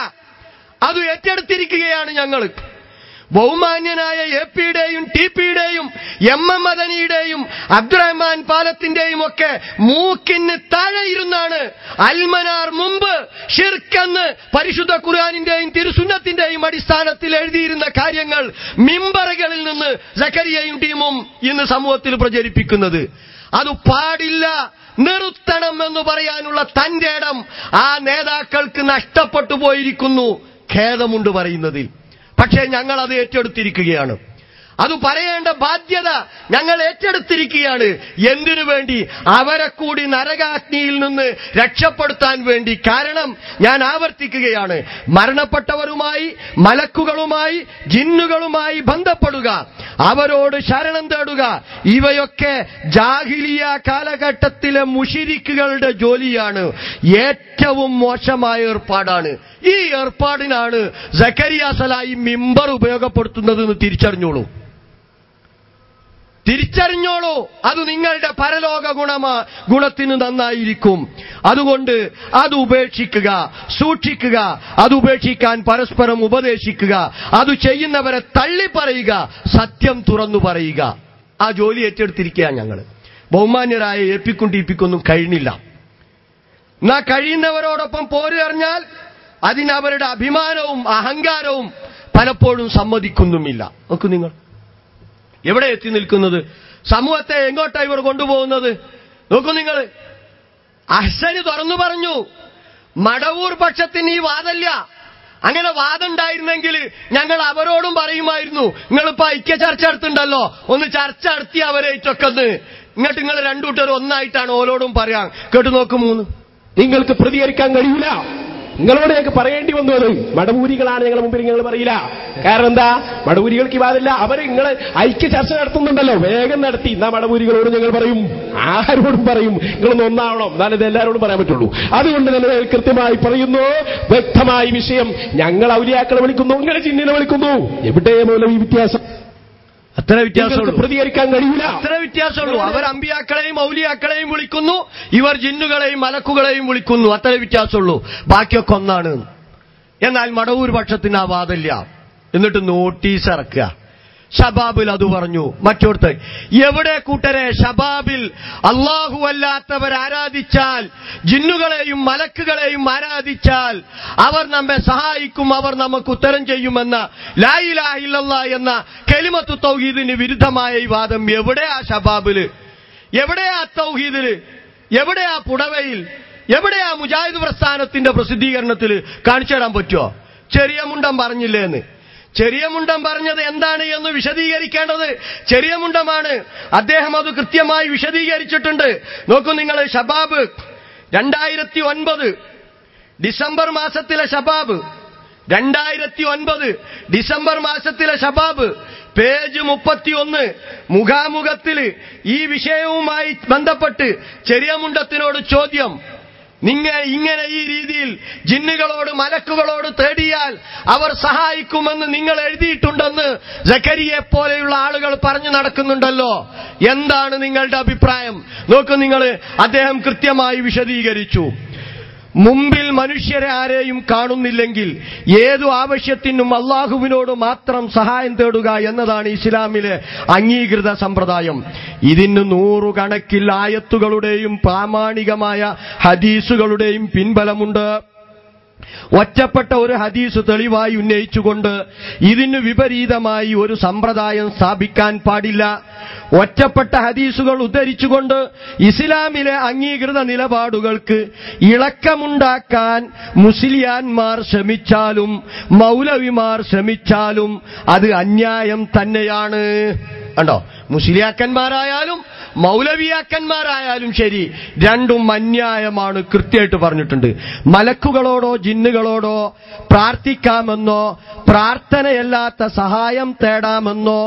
അത് ഏറ്റെടുത്തിരിക്കുകയാണ് ഞങ്ങൾ. ബഹുമാന്യനായ എപിയുടെയും ടിപിയുടെയും MM മദനിയുടെയും അബ്ദുറഹ്മാൻ പാലത്തിന്റെയും ഒക്കെ മൂക്കിന് താഴെ ഇരുന്നാണ് അൽമനാർ മുമ്പ് ഷിർക്കെന്ന് പരിശുദ്ധ ഖുർആനിന്റെയും തിരുസുന്നത്തിന്റെയും അടിസ്ഥാനത്തിൽ എഴുതിയിരുന്ന കാര്യങ്ങൾ മിമ്പറുകളിൽ നിന്ന് സക്കരിയയും ടീമും ഇന്ന് സമൂഹത്തിൽ പ്രചരിപ്പിക്കുന്നത്. അത് പാടില്ല, നിർത്തണം എന്ന് പറയാനുള്ള തന്റെ ഇടം ആ നേതാക്കൾക്ക് നഷ്ടപ്പെട്ടു പോയിരിക്കുന്നു. ഖേദമുണ്ട് പറയുന്നതിൽ. പക്ഷേ ഞങ്ങൾ അത് ഏറ്റെടുത്തിരിക്കുകയാണ്. അത് പറയേണ്ട ബാധ്യത ഞങ്ങൾ ഏറ്റെടുത്തിരിക്കുകയാണ്. എന്തിനു വേണ്ടി? അവരെ കൂടി നരകാഗ്നിയിൽ നിന്ന് രക്ഷപ്പെടുത്താൻ വേണ്ടി. കാരണം ഞാൻ ആവർത്തിക്കുകയാണ്, മരണപ്പെട്ടവരുമായി, മലക്കുകളുമായി, ജിന്നുകളുമായി ബന്ധപ്പെടുക, അവരോട് ശരണം തേടുക. ഇവയൊക്കെ ജാഹിലിയ കാലഘട്ടത്തിലെ മുശ്രിക്കുകളുടെ ജോലിയാണ്. ഏറ്റവും മോശമായ ഏർപ്പാടാണ്. ഈ ഏർപ്പാടിനാണ് സക്കരിയ സലായി മിമ്പർ ഉപയോഗപ്പെടുത്തുന്നതെന്ന് തിരിച്ചറിഞ്ഞോളൂ. അത് നിങ്ങളുടെ പരലോക ഗുണത്തിന് നന്നായിരിക്കും. അതുകൊണ്ട് അത് ഉപേക്ഷിക്കുക, സൂക്ഷിക്കുക. അത് ഉപേക്ഷിക്കാൻ പരസ്പരം ഉപദേശിക്കുക. അത് ചെയ്യുന്നവരെ തള്ളിപ്പറയുക, സത്യം തുറന്നു പറയുക. ആ ജോലി ഏറ്റെടുത്തിരിക്കുകയാണ് ഞങ്ങൾ. ബഹുമാന്യരായ എപിക്കും ടിപിക്കൊന്നും കഴിഞ്ഞില്ല. എന്നാ കഴിയുന്നവരോടൊപ്പം പോരറിഞ്ഞാൽ അതിനവരുടെ അഭിമാനവും അഹങ്കാരവും പലപ്പോഴും സമ്മതിക്കുന്നുമില്ല. നോക്കൂ, നിങ്ങൾ എവിടെ എത്തി നിൽക്കുന്നത്? സമൂഹത്തെ എങ്ങോട്ടാണ് ഇവർ കൊണ്ടുപോകുന്നത്? നോക്കൂ നിങ്ങൾ. അഹ്സന് തുറന്നു പറഞ്ഞു, മടവൂർ പക്ഷത്തിന് ഈ വാദമില്ല. അങ്ങനെ വാദം ഉണ്ടായിരുന്നെങ്കിൽ ഞങ്ങൾ അവരോടും പറയുമായിരുന്നു, നിങ്ങളിപ്പോ ഐക്യ ചർച്ച നടത്തുണ്ടല്ലോ, ഒന്ന് ചർച്ച നടത്തി അവരായിട്ടൊക്കെ ഒന്ന്. ഇങ്ങോട്ട് നിങ്ങൾ രണ്ടുകൂട്ടർ ഒന്നായിട്ടാണ് ഓരോടും പറയാൻ. കേട്ടു നോക്ക്. 3. നിങ്ങൾക്ക് പ്രതികരിക്കാൻ കഴിയില്ല. നിങ്ങളോട് ഞങ്ങൾക്ക് പറയേണ്ടി വന്നു. അത് മടവൂരികളാണ് ഞങ്ങളുടെ മുമ്പിൽ നിങ്ങൾ പറയില്ല. കാരണം എന്താ? മടവൂരികൾക്ക് വാദില്ല. അവർ നിങ്ങൾ ഐക്യ ചർച്ച നടത്തുന്നുണ്ടല്ലോ, വേഗം നടത്തി. എന്നാ മടവൂരികളോട് ഞങ്ങൾ പറയും, ആരോടും പറയും, നിങ്ങളൊന്ന് ഒന്നാവണം, എന്നാലും ഇത് എല്ലാവരോടും പറയാൻ പറ്റുള്ളൂ. അതുകൊണ്ട് തന്നെ കൃത്യമായി പറയുന്നു, വ്യക്തമായ വിഷയം. ഞങ്ങൾ ഔലിയാക്കളെ വിളിക്കുന്നു, നിങ്ങൾ ജിന്നിനെ വിളിക്കുന്നു. എവിടെ മൂലം ഈ വ്യത്യാസം? അത്ര വ്യത്യാസമുള്ളൂ. പ്രതികരിക്കാൻ കഴിയില്ല. അത്ര വ്യത്യാസമുള്ളൂ. അവർ അമ്പിയാക്കളെയും ഔലിയാക്കളെയും വിളിക്കുന്നു, ഇവർ ജിന്നുകളെയും മലക്കുകളെയും വിളിക്കുന്നു. അത്ര വ്യത്യാസമുള്ളൂ. ബാക്കിയൊക്കെ ഒന്നാണ്. എന്നാൽ മടവൂർ പക്ഷത്തിന് ആ വാദമില്ല. എന്നിട്ട് നോട്ടീസ് ഇറക്കുക. ഷബാബിൽ അത് പറഞ്ഞു. മറ്റോർത്ത് എവിടെ കൂട്ടരെ ഷബാബിൽ അല്ലാഹു അല്ലാത്തവർ ആരാധിച്ചാൽ, ജിന്നുകളെയും മലക്കുകളെയും ആരാധിച്ചാൽ അവർ നമ്മെ സഹായിക്കും, അവർ നമുക്ക് ഉത്തരം ചെയ്യുമെന്ന ലാ ഇലാഹ ഇല്ലല്ലാഹ് എന്ന കലിമത്തു തൗഹീദിന് വിരുദ്ധമായ ഈ വാദം എവിടെയാ ഷബാബില്, എവിടെയാ തൗഹീദില്, എവിടെയാ പുടവയിൽ, എവിടെയാ മുജാഹിദ് പ്രസ്ഥാനത്തിന്റെ പ്രസിദ്ധീകരണത്തിൽ കാണിച്ചു തരാൻ പറ്റുമോ? ചെറിയ മുണ്ടം പറഞ്ഞില്ലേ എന്ന്. ചെറിയ മുണ്ടം പറഞ്ഞത് എന്താണ് എന്ന് വിശദീകരിക്കേണ്ടത് ചെറിയ മുണ്ടമാണ്. അദ്ദേഹം അത് കൃത്യമായി വിശദീകരിച്ചിട്ടുണ്ട്. നോക്കൂ നിങ്ങൾ, ഷബാബ് 2009 ഡിസംബർ മാസത്തിലെ ഷബാബ്, 2009 ഡിസംബർ മാസത്തിലെ ഷബാബ്, പേജ് 31 മുഖാമുഖത്തിൽ ഈ വിഷയവുമായി ബന്ധപ്പെട്ട് ചെറിയ മുണ്ടത്തിനോട് ചോദ്യം, നിങ്ങൾ ഇങ്ങനെ ഈ രീതിയിൽ ജിന്നുകളോട് മലക്കുകളോട് തേടിയാൽ അവർ സഹായിക്കുമെന്ന് നിങ്ങൾ എഴുതിയിട്ടുണ്ടെന്ന് സക്കരിയെ പോലെയുള്ള ആളുകൾ പറഞ്ഞു നടക്കുന്നുണ്ടല്ലോ, എന്താണ് നിങ്ങളുടെ അഭിപ്രായം? നോക്കൂ നിങ്ങൾ, അദ്ദേഹം കൃത്യമായി വിശദീകരിച്ചു. മുമ്പിൽ മനുഷ്യരെ ആരെയും കാണുന്നില്ലെങ്കിൽ ഏതു ആവശ്യത്തിനും അള്ളാഹുവിനോട് മാത്രം സഹായം തേടുക എന്നതാണ് ഇസ്ലാമിലെ അംഗീകൃത സമ്പ്രദായം. ഇതിന് 100 കണക്കിൽ ആയത്തുകളുടെയും പ്രാമാണികമായ ഹദീസുകളുടെയും പിൻബലമുണ്ട്. ഒറ്റപ്പെട്ട ഒരു ഹദീസ് തെളിവായി ഉന്നയിച്ചുകൊണ്ട് ഇതിന് വിപരീതമായി ഒരു സമ്പ്രദായം സ്ഥാപിക്കാൻ പാടില്ല. ഒറ്റപ്പെട്ട ഹദീസുകൾ ഉദ്ധരിച്ചുകൊണ്ട് ഇസ്ലാമിലെ അംഗീകൃത നിലപാടുകൾക്ക് ഇളക്കമുണ്ടാക്കാൻ മുസ്ലിയാന്മാർ ശ്രമിച്ചാലും മൗലവിമാർ ശ്രമിച്ചാലും അത് അന്യായം തന്നെയാണ്. കണ്ടോ, മുസ്ലിയാക്കന്മാരായാലും മൗലവിയാക്കന്മാരായാലും ശരി, രണ്ടും അന്യായമാണ്. കൃത്യമായിട്ട് പറഞ്ഞിട്ടുണ്ട്. മലക്കുകളോടോ ജിന്നുകളോടോ പ്രാർത്ഥിക്കാമെന്നോ പ്രാർത്ഥനയല്ലാത്ത സഹായം തേടാമെന്നോ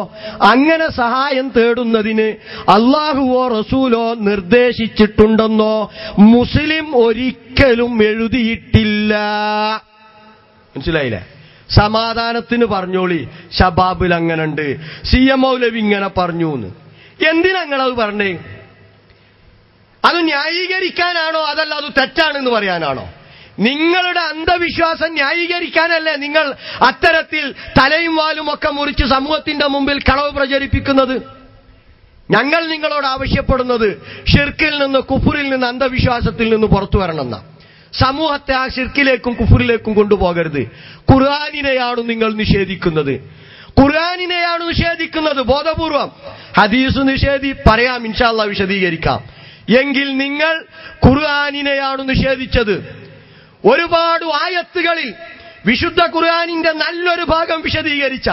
അങ്ങനെ സഹായം തേടുന്നതിന് അല്ലാഹുവോ റസൂലോ നിർദ്ദേശിച്ചിട്ടുണ്ടെന്നോ മുസ്ലിം ഒരിക്കലും എഴുതിയിട്ടില്ല. മനസ്സിലായില്ലേ? സമാധാനത്തിന് പറഞ്ഞോളി, ഷബാബിൽ അങ്ങനുണ്ട്, CM മൗലവി ഇങ്ങനെ പറഞ്ഞു എന്ന്. എന്തിനങ്ങളത് പറഞ്ഞേ? അത് ന്യായീകരിക്കാനാണോ അതല്ല അത് തെറ്റാണെന്ന് പറയാനാണോ? നിങ്ങളുടെ അന്ധവിശ്വാസം ന്യായീകരിക്കാനല്ലേ നിങ്ങൾ അത്തരത്തിൽ തലയും വാലും ഒക്കെ മുറിച്ച് സമൂഹത്തിന്റെ മുമ്പിൽ കളവ് പ്രചരിപ്പിക്കുന്നത്? ഞങ്ങൾ നിങ്ങളോട് ആവശ്യപ്പെടുന്നത് ഷിർക്കിൽ നിന്ന്, കുഫറിൽ നിന്ന്, അന്ധവിശ്വാസത്തിൽ നിന്ന് പുറത്തു വരണമെന്ന. സമൂഹത്തെ ആ ഷിർക്കിലേക്കും കുഫറിലേക്കും കൊണ്ടുപോകരുത്. ഖുർആനിനെയാണ് നിങ്ങൾ നിഷേധിക്കുന്നത്, ഖുർആനിനെയാണ് നിഷേധിക്കുന്നത് ബോധപൂർവം. ഹദീസ് പറയാം, ഇൻഷാ അല്ലാഹ് വിശദീകരിക്കാം. എങ്കിൽ നിങ്ങൾ ഖുർആനിനെയാണ് നിഷേധിച്ചത്. ഒരുപാട് ആയത്തുകളിൽ വിശുദ്ധ ഖുർആനിന്റെ നല്ലൊരു ഭാഗം വിശദീകരിച്ച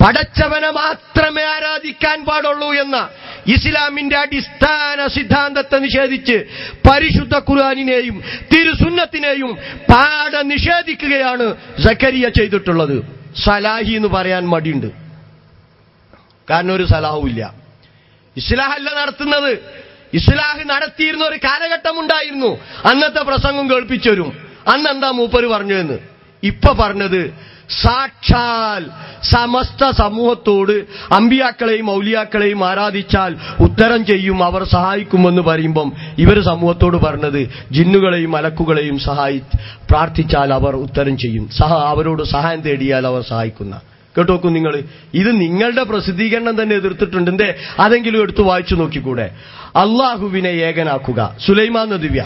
പടച്ചവനെ മാത്രമേ ആരാധിക്കാൻ പാടുള്ളൂ എന്ന ഇസ്ലാമിന്റെ അടിസ്ഥാന സിദ്ധാന്തത്തെ നിഷേധിച്ച് പരിശുദ്ധ ഖുർആനിനെയും തിരുസുന്നത്തിനെയും പാഠ നിഷേധിക്കുകയാണ് സക്കരിയ ചെയ്തിട്ടുള്ളത്. സലാഹി എന്ന് പറയാൻ മടിയുണ്ട്, കാരണം ഒരു സലാഹും ഇല്ല. ഇസ്ലാഹല്ല നടത്തുന്നത്. ഇസ്ലാഹ് നടത്തിയിരുന്ന ഒരു കാലഘട്ടം ഉണ്ടായിരുന്നു. അന്നത്തെ പ്രസംഗം കേൾപ്പിച്ചവരും അന്നെന്താ മൂപ്പര് പറഞ്ഞു എന്ന് ഇപ്പൊ പറഞ്ഞത് സാക്ഷാൽ സമസ്ത സമൂഹത്തോട് അമ്പിയാക്കളെയും ഔലിയാക്കളെയും ആരാധിച്ചാൽ ഉത്തരം ചെയ്യും, അവർ സഹായിക്കുമെന്ന് പറയുമ്പം ഇവര് സമൂഹത്തോട് പറഞ്ഞത് ജിന്നുകളെയും മലക്കുകളെയും പ്രാർത്ഥിച്ചാൽ അവർ ഉത്തരം ചെയ്യും, അവരോട് സഹായം തേടിയാൽ അവർ സഹായിക്കുന്ന. കേട്ടോക്കൂ നിങ്ങൾ, ഇത് നിങ്ങളുടെ പ്രസിദ്ധീകരണം തന്നെ എതിർത്തിട്ടുണ്ട്. എന്തേ? അതെങ്കിലും എടുത്തു വായിച്ചു നോക്കിക്കൂടെ? അള്ളാഹുവിനെ ഏകനാക്കുക. സുലൈമാൻ നബിയ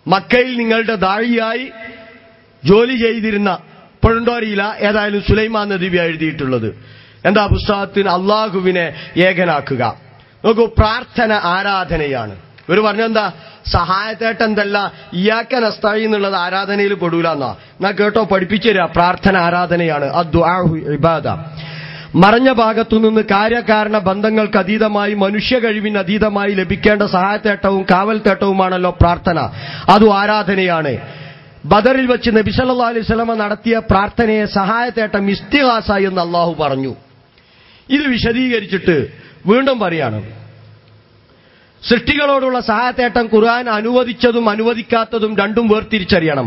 മക്കയിൽ നിങ്ങളുടെ ദാഴിയായി ജോലി ചെയ്തിരുന്ന, ഇപ്പോഴുണ്ടോ അറിയില്ല, ഏതായാലും സുലൈമാൻ നബിയ എഴുതിയിട്ടുള്ളത് എന്താ പുസ്തകത്തിന്? അള്ളാഹുവിനെ ഏകനാക്കുക. നോക്കൂ, പ്രാർത്ഥന ആരാധനയാണ്. ഇവർ പറഞ്ഞെന്താ? സഹായത്തേട്ടെന്തല്ല ഇയ്യാക നസ്തഈൻ എന്നുള്ളത് ആരാധനയിൽ പെടൂല എന്നാ കേട്ടോ, പഠിപ്പിച്ചു തരാ. പ്രാർത്ഥന ആരാധനയാണ്. അദ്ദുആഉ ഇബാദ. മറഞ്ഞ ഭാഗത്തുനിന്ന് കാര്യകാരണ ബന്ധങ്ങൾക്ക് അതീതമായി മനുഷ്യ കഴിവിന് അതീതമായി ലഭിക്കേണ്ട സഹായത്തേട്ടവും കാവൽ തേട്ടവുമാണല്ലോ പ്രാർത്ഥന. അതും ആരാധനയാണ്. ബദറിൽ വെച്ച് നബി സല്ലല്ലാഹു അലൈഹി വസല്ലമ നടത്തിയ പ്രാർത്ഥനയെ സഹായത്തേട്ടം ഇസ്തിഗാസ എന്ന് അള്ളാഹു പറഞ്ഞു. ഇത് വിശദീകരിച്ചിട്ട് വീണ്ടും പറയാണ്, സൃഷ്ടികളോടുള്ള സഹായത്തേട്ടം ഖുർആൻ അനുവദിച്ചതും അനുവദിക്കാത്തതും രണ്ടും വേർതിരിച്ചറിയണം.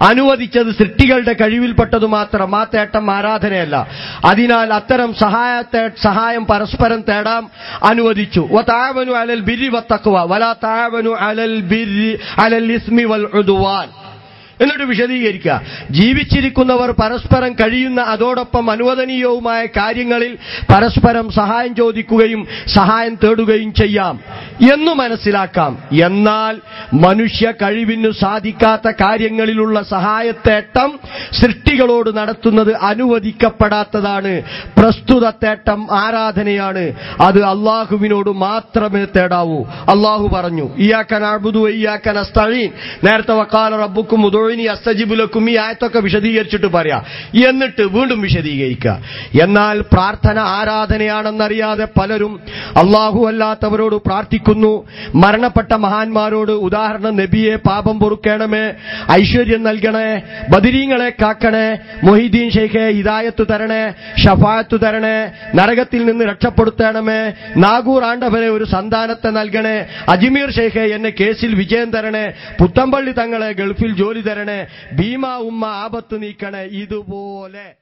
അനുവദിച്ചത് സൃഷ്ടികളുടെ കഴിവിൽപ്പെട്ടതു മാത്രം, ആ തേട്ടം ആരാധനയല്ല. അതിനാൽ അത്തരം സഹായം പരസ്പരം തേടാം അനുവദിച്ചു. വതആവനു അലൽ ബിർരി വത്തഖ്വ വലാ തആവനു അലൽ ഇസ്മി വൽ ഉദ്വാൻ. എന്നിട്ട് വിശദീകരിക്കുക. ജീവിച്ചിരിക്കുന്നവർ പരസ്പരം കഴിയുന്ന അതോടൊപ്പം അനുവദനീയവുമായ കാര്യങ്ങളിൽ പരസ്പരം സഹായം ചോദിക്കുകയും സഹായം തേടുകയും ചെയ്യാം എന്നു മനസ്സിലാക്കാം. എന്നാൽ മനുഷ്യ കഴിവിനു സാധിക്കാത്ത കാര്യങ്ങളിലുള്ള സഹായത്തേട്ടം സൃഷ്ടികളോട് നടത്തുന്നത് അനുവദിക്കപ്പെടാത്തതാണ്. പ്രസ്തുത തേട്ടം ആരാധനയാണ്. അത് അള്ളാഹുവിനോട് മാത്രമേ തേടാവൂ. അള്ളാഹു പറഞ്ഞു, ഇയ്യാക നഅ്ബുദു വ ഇയ്യാക നസ്തഈൻ. നേരത്തെ വഖാല റബ്ബുക്കും ഉദൂനി അസ്തജിബ് ലക്കും ഈ ആയത്തൊക്കെ വിശദീകരിച്ചിട്ട് പറയാം. എന്നിട്ട് വീണ്ടും വിശദീകരിക്കുക. എന്നാൽ പ്രാർത്ഥന ആരാധനയാണെന്നറിയാതെ പലരും അള്ളാഹു അല്ലാത്തവരോട് പ്രാർത്ഥിക്കുന്നു. മരണപ്പെട്ട മഹാന്മാരോട്, ഉദാഹരണം നബിയെ പാപം പൊറുക്കണമേ, ഐശ്വര്യം നൽകണേ, ബദരീങ്ങളെ കാക്കണേ, മൊഹീദ്ദീൻ ഷെയ്ഖെ ഹിദായത്ത് തരണേ, ഷഫാഅത്ത് തരണേ, നരകത്തിൽ നിന്ന് രക്ഷപ്പെടുത്തണമേ, നാഗൂർ ആണ്ടവനെ ഒരു സന്താനത്തെ നൽകണേ, അജ്മീർ ഷെയ്ഖെ എന്നെ കേസിൽ വിജയം തരണേ, പുത്തമ്പള്ളി തങ്ങളെ ഗൾഫിൽ ജോലി തരണേ, ഭീമ ഉമ്മ ആപത്ത് നീക്കണേ. ഇതുപോലെ